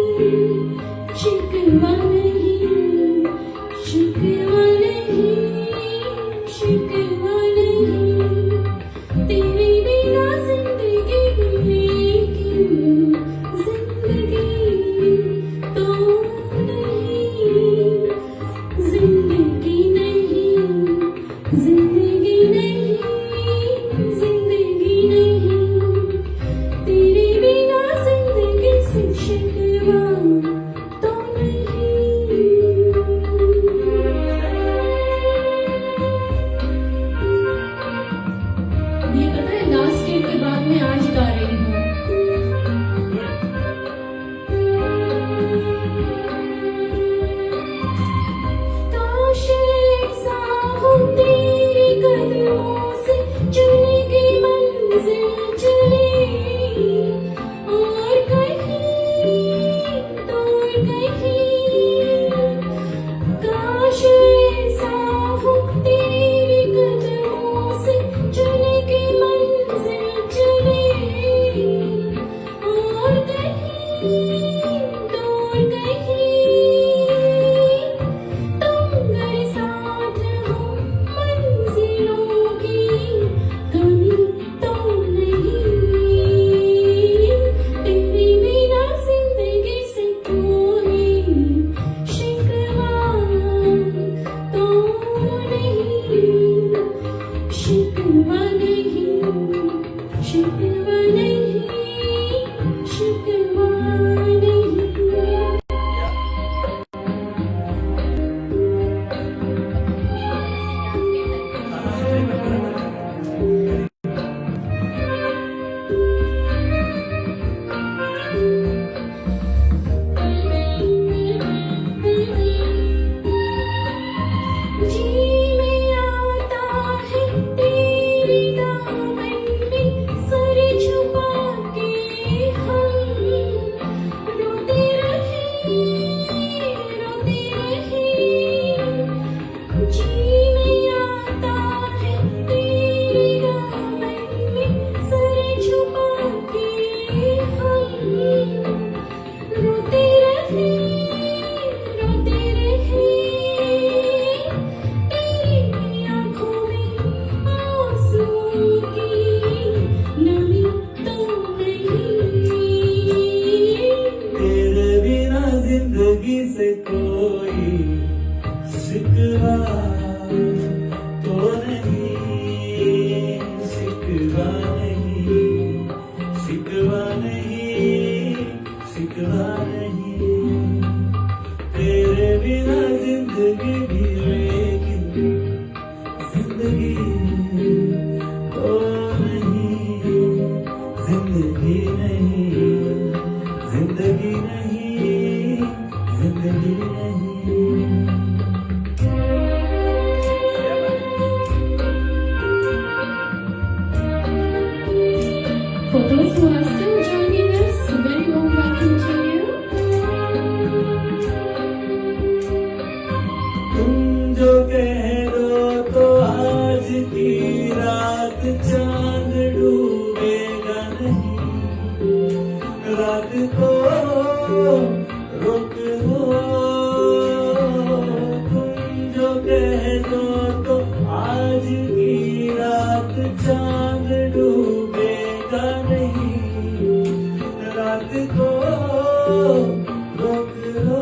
C: शिकवा नहीं, तेरे बिना जिंदगी भी लेकिन जिंदगी तो नहीं, जिंदगी नहीं, जिंदगी नहीं, जिंदगी नहीं।
A: For those who are still joining us, very warm welcome to you.
C: तुम जो कह दो तो आज की रात चांद डूबेगा नहीं, रात को रोक लो। तुम जो कह दो तो आज की रात चांद डूबेगा नहीं, रात को रोक लो।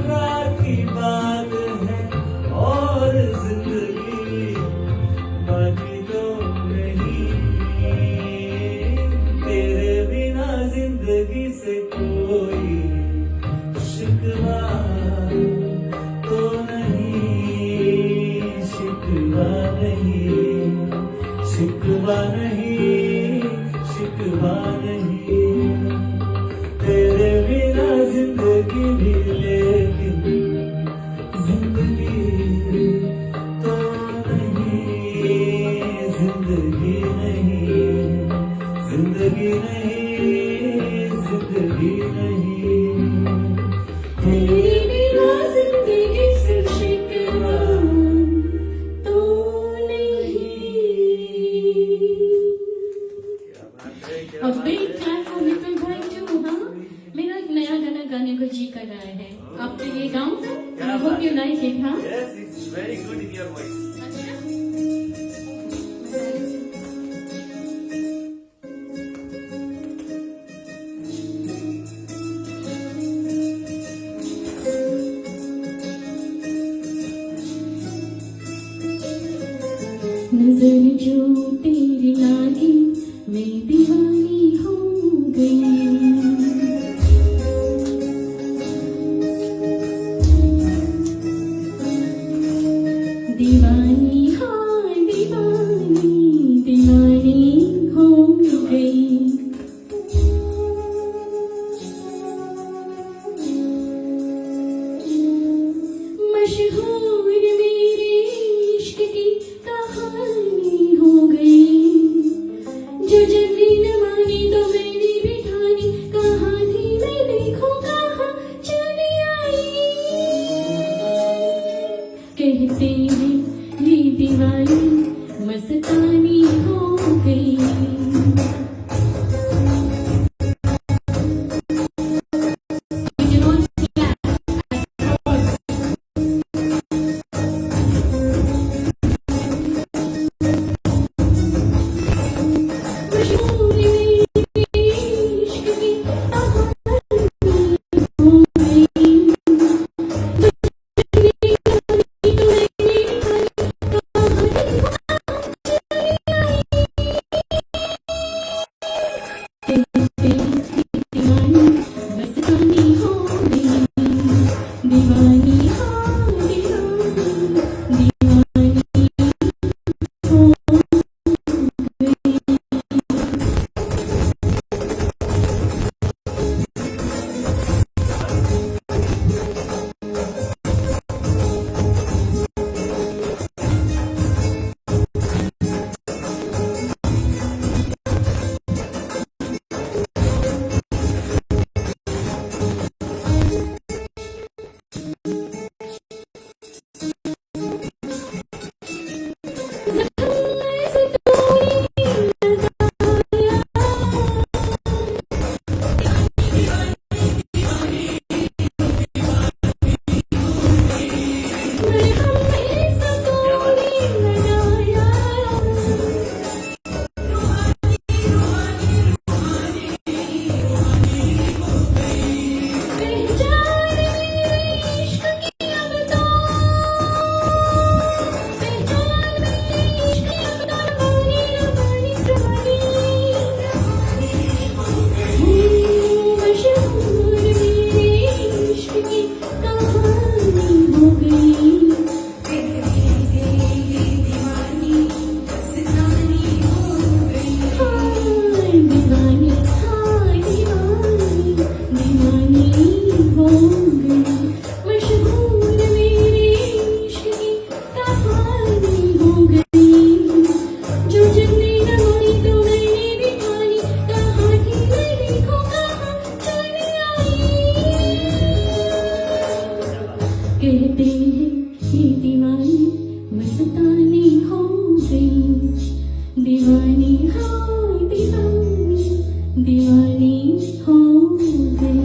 C: रात की बात है और जिंदगी बाकी तो नहीं, तेरे बिना जिंदगी से कोई शिकवा तो नहीं, शिकवा नहीं, शिकवा नहीं, शिकवा नहीं, तेरे बिना जिंदगी भी लेकिन जिंदगी तो नहीं, जिंदगी नहीं, जिंदगी नहीं, जिंदगी नहीं,
A: तेरे बिना जिंदगी से शिकवा तो नहीं। A big clap for Nipul bhai too, हाँ? मेरा एक नया गाना गाने को जी कर रहा है, आपको ये गाऊं? I hope you like it, हाँ?
C: Yes, it's very good in your voice.
A: अच्छा? नजर जो तेरी लागी मैं दीवानी हो गई, दीवानी हाँ दीवानी, दीवानी हो गई। मशहूर मेरे इश्क की कहानी हो गई, जो जब न मानी तो मैंने भी ठानी दीवानी हो गई।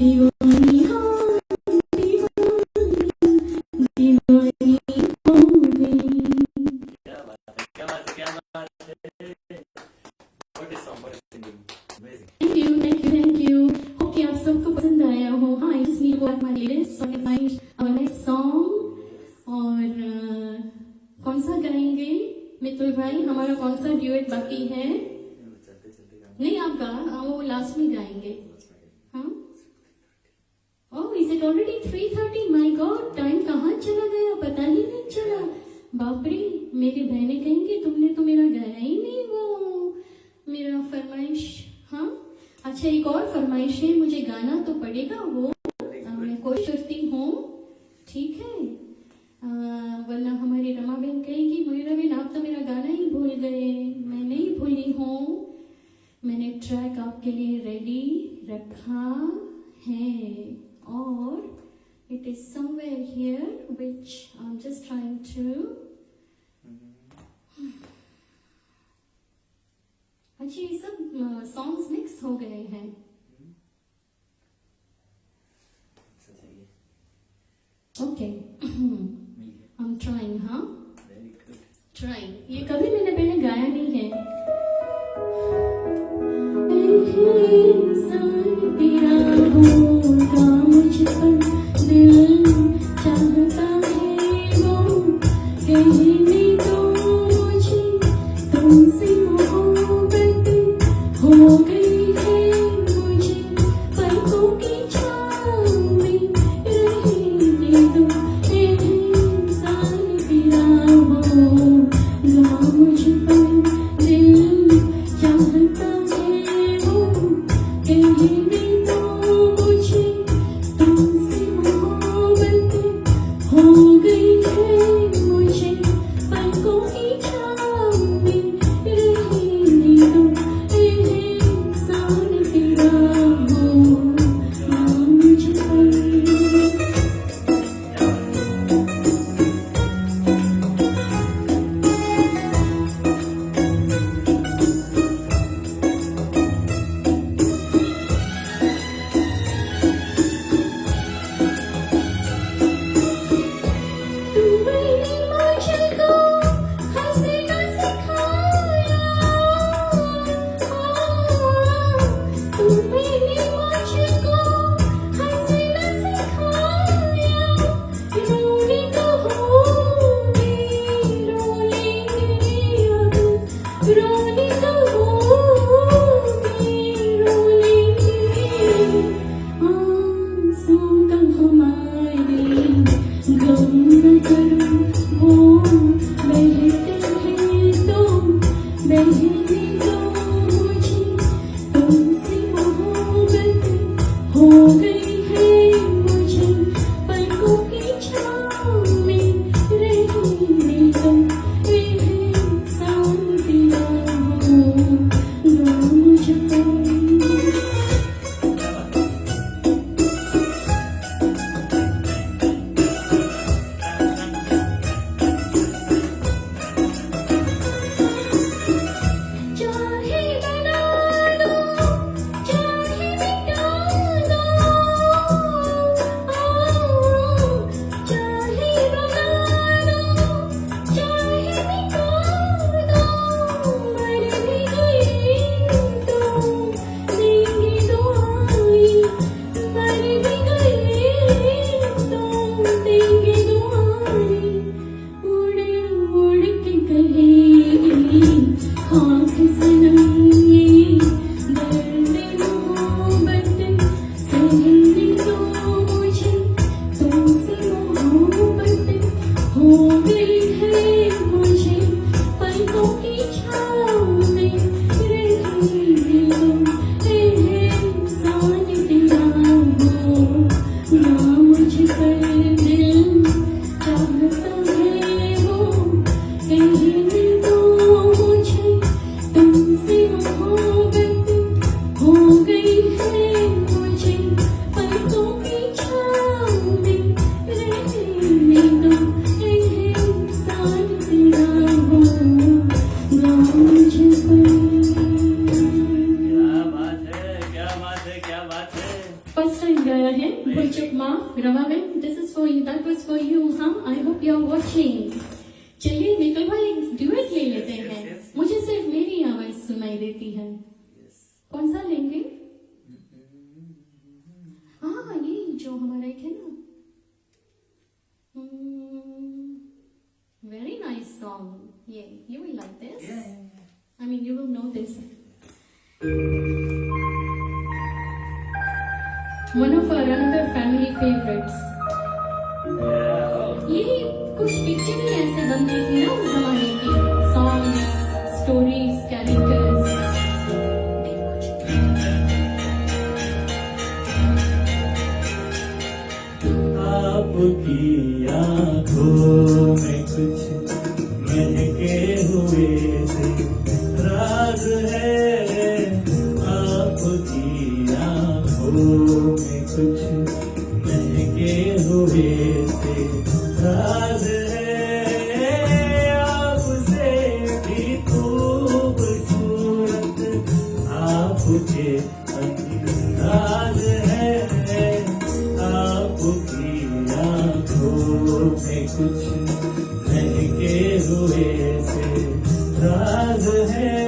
A: दीवानी हो दीवानी हो गई।
C: क्या बात है, क्या बात है, क्या बात है। What a song, what a singing. Amazing.
A: Thank you, thank you, thank you. Hope कि आप सबको पसंद आया हो। हाँ, I just need to go at my latest so I can find our next song. और कौन सा गाएंगे मितुल भाई? हमारा कौन सा ड्यूएट बाकी है?
C: चलते चलते गाना।
A: नहीं, आप वो लास्ट में गाएंगे। हाँ? ओह, is it already 3:30? My God, time कहाँ चला गया पता ही नहीं चला। बाप रे, मेरी बहनें कहेंगी तुमने तो मेरा गाया ही नहीं वो मेरा फरमाइश। हाँ, अच्छा, एक और फरमाइश है, मुझे गाना तो पड़ेगा वो। मैं कोशिश करती हूँ, ठीक है? वरना हमारी रमा बहन कहेगी मयूरा बहन आप तो मेरा गाना ही भूल गए। मैं नहीं भूली हूँ, मैंने ट्रैक आपके लिए रेडी रखा है और it is somewhere here which I am just trying to. अच्छा, ये सब सॉन्ग्स मिक्स हो गए हैं। Okay, I am trying. हाँ,
C: Very good.
A: ट्राइंग। ये कभी मैंने पहले गाया नहीं है। तेरा होगा मुझ पर दिल चाहता है वो कहने दो मुझे तुमसे मोहब्बत हो गई है मुझे पलकों की छाँव में रहने दो एहसान तेरा होगा मुझ पर भूल चुक माफ रवा में this is for you that was for you हाँ I hope you are watching चलिए विकल भाई एक ड्यूएट ले लेते
C: Yes,
A: हैं
C: yes.
A: मुझे सिर्फ मेरी आवाज सुनाई देती है कौन सा लेंगे हाँ ये जो हमारा एक है ना वेरी नाइस सॉन्ग ये you will like this I mean you will know this one of our another family favourites ये कुछ पिक्चर ही ऐसे बनती थी ना उस जमाने की सॉन्ग्स स्टोरीज कैरेक्टर्स
C: आपकी आंखों में कुछ महके हुए से राज है आपकी आंखों में कुछ महके हुए से राज है आपसे भी खूबसूरत आपके अंदाज है आपकी आंखों में कुछ महके हुए से राज है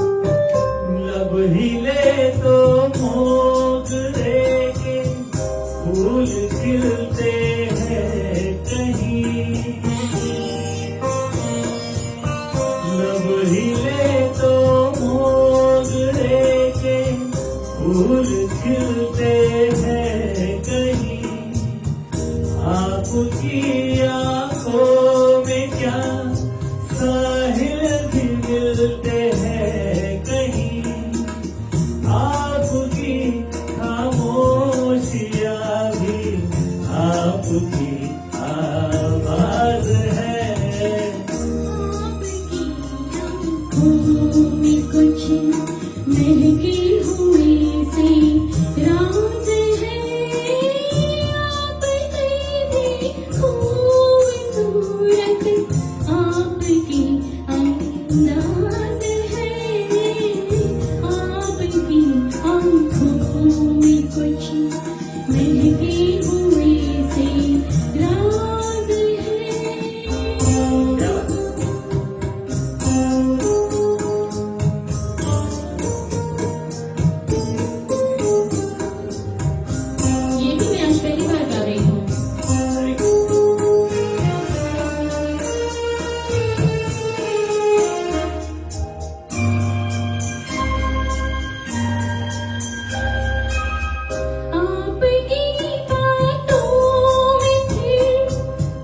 C: लब हिले तो मोगरे के फूल खिलते हैं कहीं लब हिले तो मोगरे के फूल खिलते हैं कहीं आपकी आंखों में क्या साहिल भी मिलते हैं कहीं आपकी खामोशियाँ भी आपकी आवाज है
A: आपकी आंखों में कुछ महके हुए से राज है आपसे भी खूबसूरत आपकी अंदाज है आपकी आंखों में कुछ महके हुए से राज है ये भी मैं आज पहली बार गा रही हूँ आपकी बातों में फिर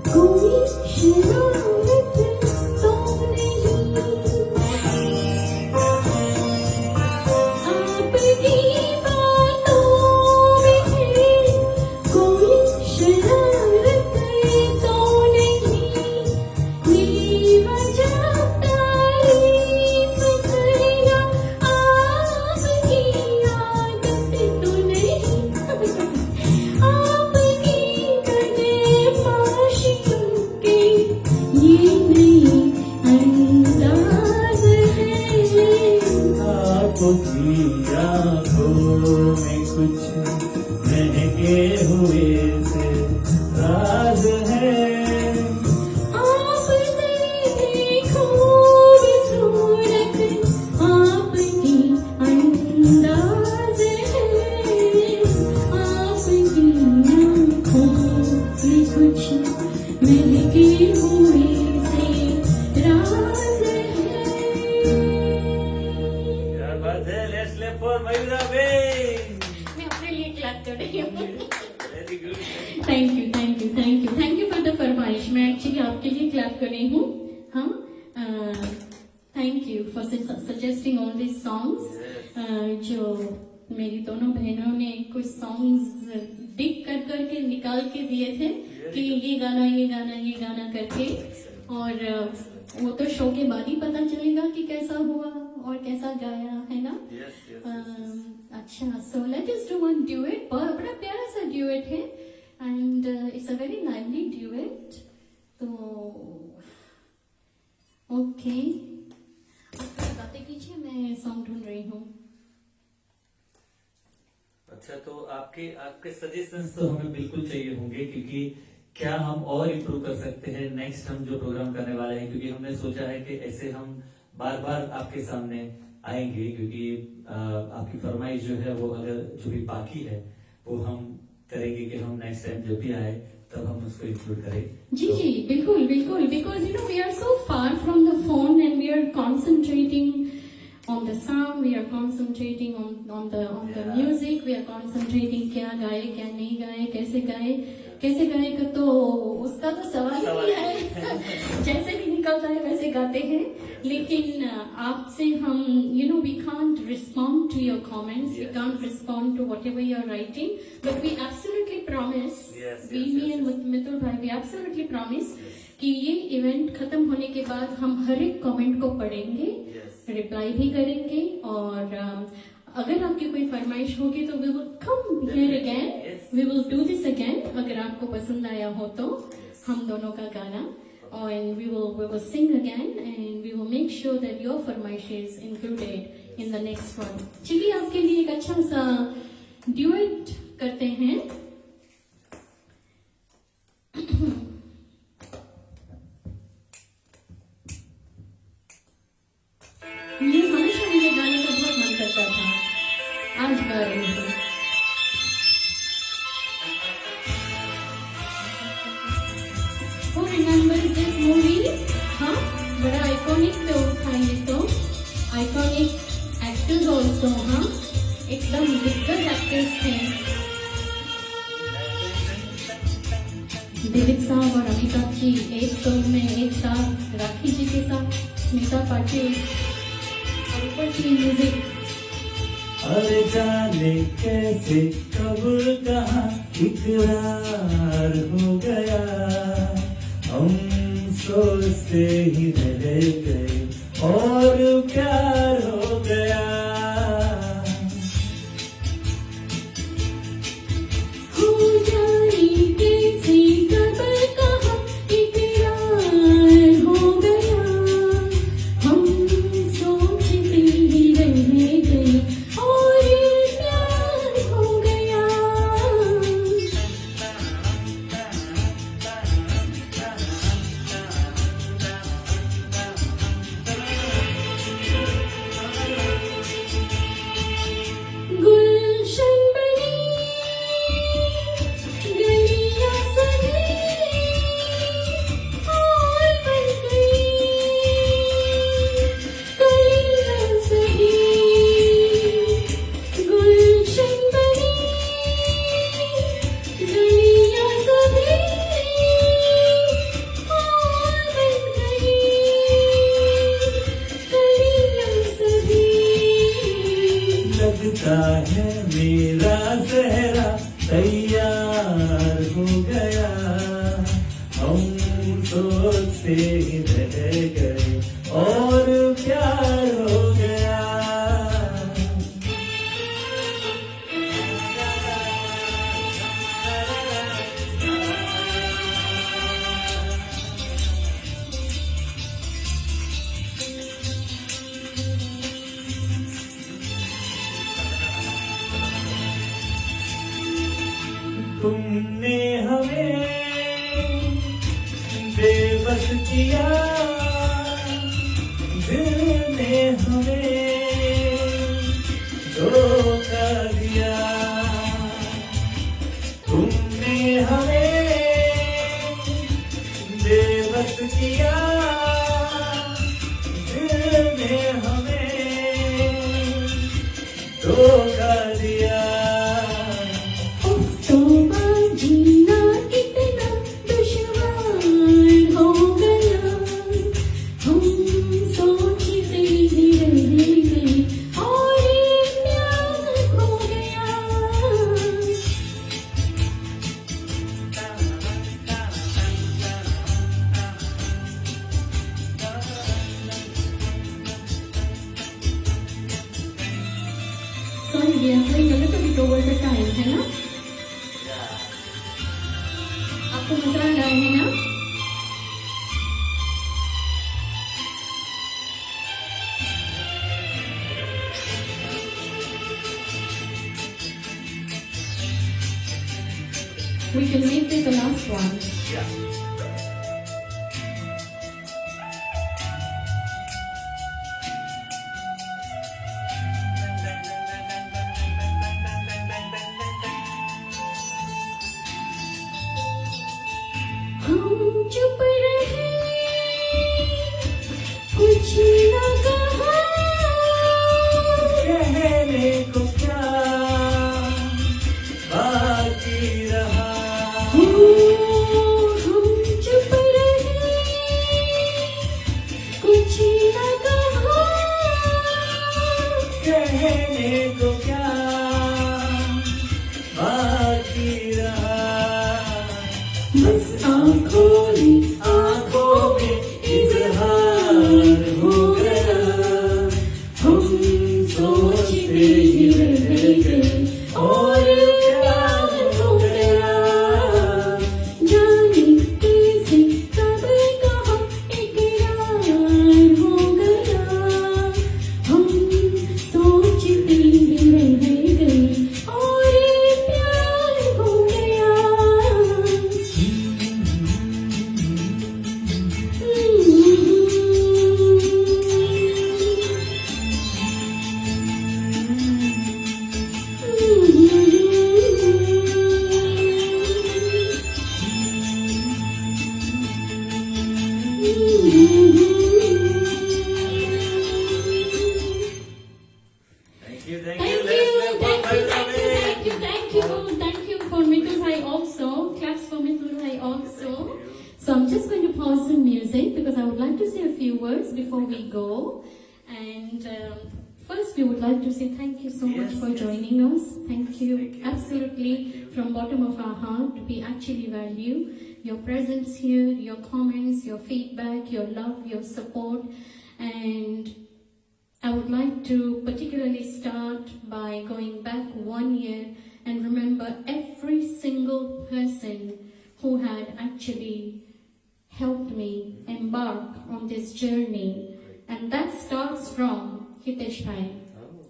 A: कोई शरारत तो नहीं आपकी बातों में फिर कोई शरारत तो नहीं ये वजह तारीफ करना आपकी आदत तो नहीं आपकी बदमाशी के ये नहीं अंदाज है
C: आपकी आंखों में कुछ महके हुए से राज है
A: आपसे भी खूबसूरत आपकी अंदाज है आपकी आंखों में कुछ महके हुए से राज है
C: क्या बात है let's clap for Mayura Ben
A: मैं अपने लिए क्लैप कर रही हूँ
C: very good
A: thank you thank you thank you thank you for the फरमाइश मैं एक्चुअली आपके लिए क्लैप कर रही हूँ हाँ thank you for suggesting all this songs जो मेरी दोनों बहनों ने कुछ सॉन्ग्स डिग कर करके निकाल के दिए थे कि ये गाना करके और वो तो शो के बाद ही पता चलेगा कि कैसा हुआ और कैसा गाया, है ना? अच्छा, so let us do one duet. बड़ा प्यारा सा ड्यूएट है and it's a very lively duet. तो ओके, आप बातें कीजिए, मैं सॉन्ग ढूंढ रही हूँ.
C: अच्छा, तो आपके सजेशंस तो हमें बिल्कुल चाहिए होंगे, क्योंकि क्या हम और इम्प्रूव कर सकते हैं नेक्स्ट हम जो प्रोग्राम करने वाले हैं, क्योंकि हमने सोचा है कि ऐसे हम बार बार आपके सामने आएंगे, क्योंकि आपकी फरमाइश जो है वो अगर जो भी बाकी है वो हम करेंगे कि हम नेक्स्ट टाइम जब भी आए तब हम उसको इंक्लूड करें.
A: जी जी, बिल्कुल बिल्कुल, because you know we are so far from the phone and we are concentrating on the sound, we are concentrating on the music, we are concentrating क्या गाए क्या नहीं गाए, कैसे गाए का तो उसका तो सवाल ही नहीं है. जैसे भी निकलता है वैसे गाते हैं, लेकिन आपसे हम we can't respond to your comments, we can't respond to whatever you are writing, but we absolutely promise, me and Mitul भाई, we absolutely promise कि ये इवेंट खत्म होने के बाद हम हर एक कमेंट को पढ़ेंगे, रिप्लाई भी करेंगे, और अगर आपकी कोई फरमाइश होगी तो we will come here again, we will do this again. अगर आपको पसंद आया हो तो हम दोनों का गाना, और we will sing again and we will make sure that your फरमाइश is included in the next one. चलिए आपके लिए एक अच्छा सा ड्यूएट करते हैं. ये हमेशा मुझे गाने का बहुत मन करता था, आज गा रही हूँ. Who remembers this movie? हाँ, बड़ा आइकॉनिक तो था ये तो, आइकॉनिक एक्टर्स ऑल्सो. हाँ, एकदम दिग्गज एक्टर्स थे. दिलीप साहब और अमिताभ जी एक फिल्म में एक साथ, राखी जी के साथ स्मिता पाटिल, ऊपर से म्यूजिक.
C: अरे जाने कैसे कब कहाँ इकरार हो गया, हम सोचते ही रह गए और प्यार हो गया.
A: हो जाने कैसे कब कहाँ इकरार हो गया, हम सोचते ही रह गए और प्यार हो गया. गुलशन बनी गलियां सजी और बन गई गलियां सजी. गुलशन बनी गलियां सजी और बन गई गलियां सजी.
C: लगता है मेरा चेहरा तैयार हो गया, हम सोचते ही रह गए और प्यार हो गया. तुमने हमें बेबस किया, दिल ने हमें धोखा दिया. तुमने हमें बेबस किया, दिल ने हमें धोखा दिया.
A: जीना कितना दुश्वार हो गया, we are playing a little bit over the time, है ना? आपको मजा आ रहा है ना? We can make this the last one. हम चुप रहे, कुछ न कहा,
C: कहने को क्या बाकी रहा,
A: हम चुप रहे, कुछ न कहा,
C: कहने को क्या बाकी रहा,
A: बस आँखों में इजहार हो गया, हम सोचते ही रह गए और प्यार हो गया, जाने कैसे कब कहाँ इकरार हो गया, हम सोचते ही रह गए और प्यार हो गया.
C: Thank you,
A: Thank you for Mitul Bhai also. Claps for Mitul Bhai also. So I'm just going to pause the music because I would like to say a few words before we go. And first, we would like to say thank you so much for joining us. Thank you, absolutely, from bottom of our heart. We actually value your presence here, your comments, your feedback, your love, your support, and I would like to particularly start by going back 1 year and remember every single person who had actually helped me embark on this journey. And that starts from Hitesh Bhai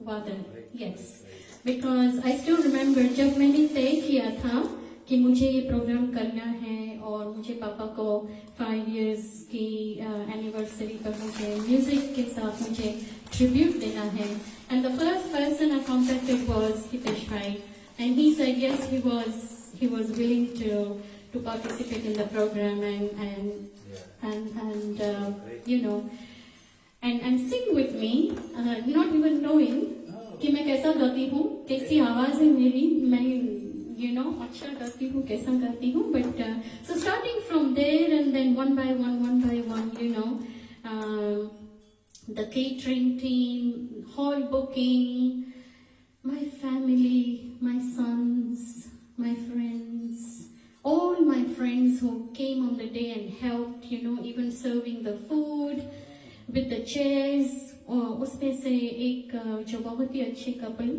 A: Wadan. Yes. Because I still remember जब मैंने तय किया था कि मुझे ये programme करना है और मुझे पापा को 5 years की एनिवर्सरी पर मुझे म्यूजिक के साथ मुझे tribute देना है. And the first person I contacted was Hitesh Bhai, and he said yes, he was willing to participate in the program and you know and sing with me, not even knowing कि मैं कैसा गाती हूँ, कैसी आवाज है मेरी, मैं अच्छा गाती हूँ, कैसा गाती हूँ. But so starting from there and then one by one, the catering team, hall booking, my family, my sons, my friends, all my friends who came on the day and helped, even serving the food with the chairs. उसमें से एक जो बहुत ही अच्छे couple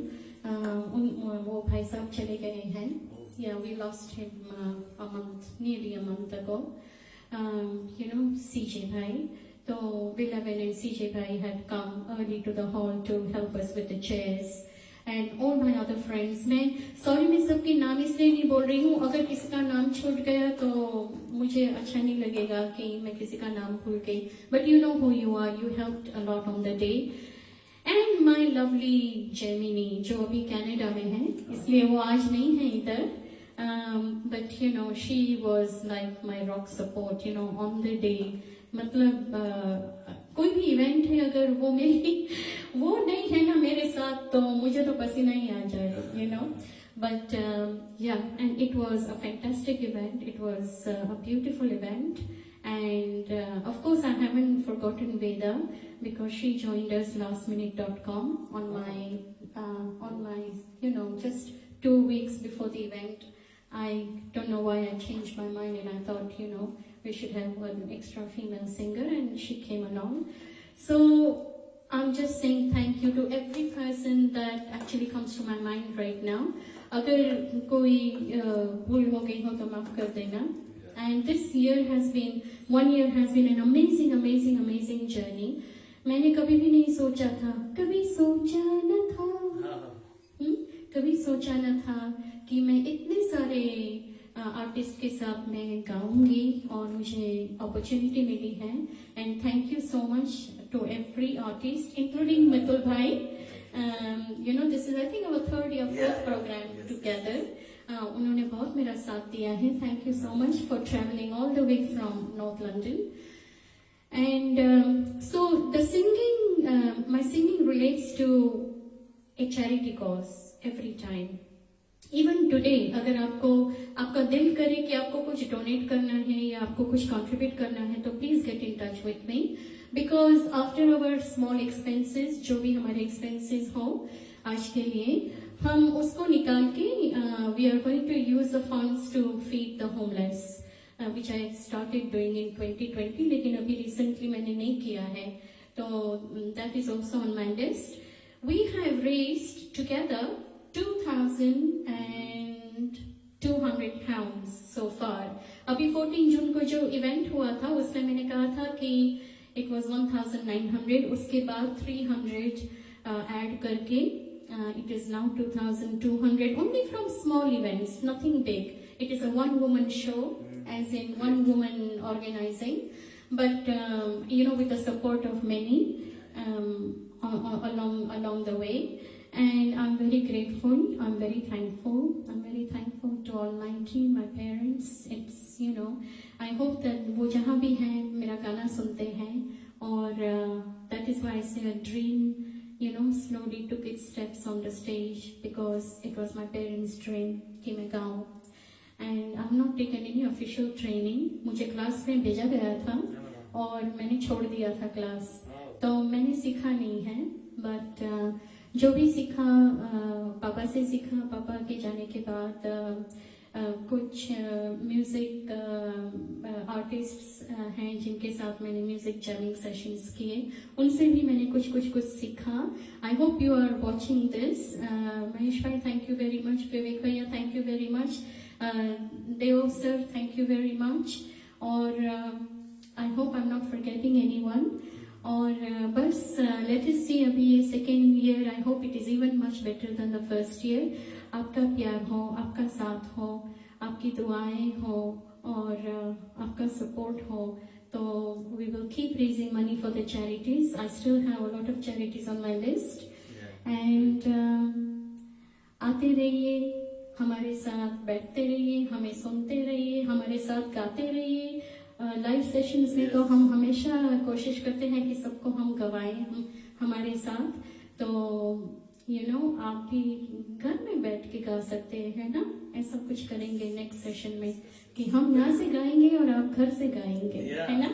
A: वो भाई साहब चले गए हैं. Yeah, we lost him nearly a month ago. CJ Bhai. So Bilavan and CJ Bhai had come early to the hall to help us with the chairs. And all my other friends. मैं सबके नाम इसलिए नहीं बोल रही हूँ, अगर किसी का नाम छूट गया तो मुझे अच्छा नहीं लगेगा कि मैं किसी का नाम भूल गई. But you know who you are. You helped a lot on the day. And my lovely Gemini, जो अभी कनाडा में है, इसलिए वो आज नहीं है इधर. But she was like my rock support, on the day. मतलब कोई भी इवेंट है अगर वो नहीं है ना मेरे साथ तो मुझे तो पसीना ही आ जाए. But and it was a fantastic event. It was a beautiful event. And of course I haven't forgotten Veda because she joined us lastminute.com on my just 2 weeks before the event. I don't know why I changed my mind and I thought we should have an extra female singer, and she came along. So I'm just saying thank you to every person that actually comes to my mind right now. अगर कोई भूल हो गई हो तो माफ कर देना. And this year has been, 1 year has been an amazing, amazing, amazing journey. मैंने कभी भी नहीं सोचा था, कभी सोचा न था, कभी सोचा न था कि मैं इतने सारे आर्टिस्ट के साथ मैं गाऊंगी और मुझे अपॉर्चुनिटी मिली है. And thank you so much to every artist, including Mitul Bhai. You know, this is I think our third or fourth program together. उन्होंने बहुत मेरा साथ दिया है. Thank you so much for traveling all the way from North London. And so the singing, my singing relates to a charity cause every time. Even today, अगर आपका दिल करे कि आपको कुछ डोनेट करना है या आपको कुछ कंट्रीब्यूट करना है तो please get in touch with me. Because after our small expenses, जो भी हमारे एक्सपेंसेस हो आज के लिए, हम उसको निकाल के we are going to use the funds to feed the homeless, which I started doing in 2020, लेकिन अभी रिसेंटली मैंने नहीं किया है, तो that is also on my list. We have raised together 2,200 pounds so far. अभी 14 जून को जो इवेंट हुआ था उसमें मैंने कहा था कि it was 1,900, उसके बाद 300 ऐड करके it is now 2,200 only from small events, nothing big. It is a one woman show, as in one woman organizing, but you know, with the support of many along the way. And I'm very grateful, I'm very thankful to Almighty, my parents. It's, you know, I hope that वो जहाँ भी हैं मेरा गाना सुनते हैं, और that is why I say a dream, you know, slowly took its steps on the stage, because it was my parents' dream कि मैं गाऊँ. And I've not taken any official training. मुझे क्लास में भेजा गया था और मैंने छोड़ दिया था क्लास, तो मैंने सीखा नहीं है. बट जो भी सीखा पापा से सीखा. पापा के जाने के बाद कुछ म्यूजिक आर्टिस्ट्स हैं जिनके साथ मैंने म्यूजिक जैमिंग सेशंस किए, उनसे भी मैंने कुछ सीखा. I hope you are watching this. Mahesh भाई, thank you very much. Vivek भैया, thank you very much. Dev sir, thank you very much. और I hope I am not forgetting anyone. और बस लेट अस सी, अभी ये second year, I hope it is even much better than the first year. आपका प्यार हो, आपका साथ हो, आपकी दुआएं हो और आपका सपोर्ट हो, तो we will keep raising money for the charities. I still have a lot of charities on my list. And आते रहिए, हमारे साथ बैठते रहिए, हमें सुनते रहिए, हमारे साथ गाते रहिए. लाइव सेशंस में तो हम हमेशा कोशिश करते हैं कि सबको हम गवाएं हमारे साथ. तो यू नो, आप भी घर में बैठ के गा सकते हैं ना. ऐसा कुछ करेंगे नेक्स्ट सेशन में कि हम यहाँ से गाएंगे और आप घर से गाएंगे, है ना.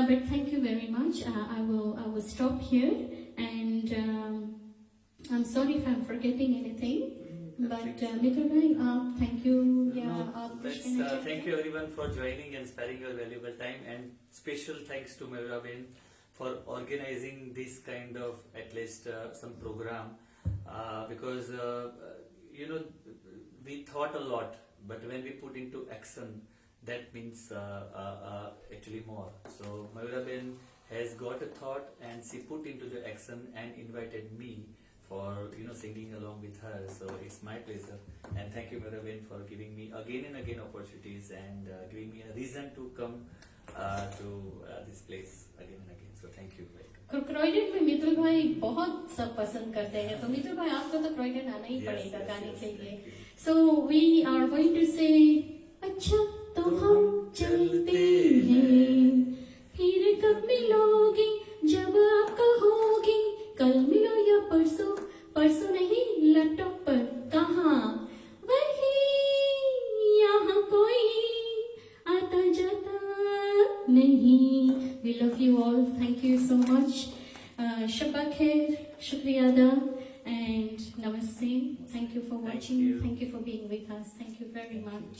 A: But thank you very much. I will stop here and I am sorry if I am forgetting anything. But Mitul bhai, thank you. Yeah,
C: thank you everyone for joining and sparing your valuable time, and special thanks to Mayura Ben for organizing this kind of at least some program, because you know, we thought a lot, but when we put into action, that means actually more. So Mayura Ben has got a thought and she put into the action and invited me for, you know, singing along with her. So it's my pleasure, and thank you Mayura Ben for giving me again and again opportunities and giving me a reason to come to this place again and again. So thank you.
A: क्रोइडन में मितुल भाई बहुत सब पसंद करते हैं, तो मितुल भाई आपको तो क्रोइडन आना ही पड़ेगा गाने के लिए. So we are going to say अच्छा तो हम चलते हैं, फिर कब मिलोगी जब आप कहोगी, कल मिलो या परसों, परसों नहीं लैपटॉप पर, कहाँ वही यहाँ कोई आता जाता नहीं. We love you all. Thank you so much. Shabba khair, shukriya da, and namaste. Thank you for watching. Thank you for being with us. Thank you very much.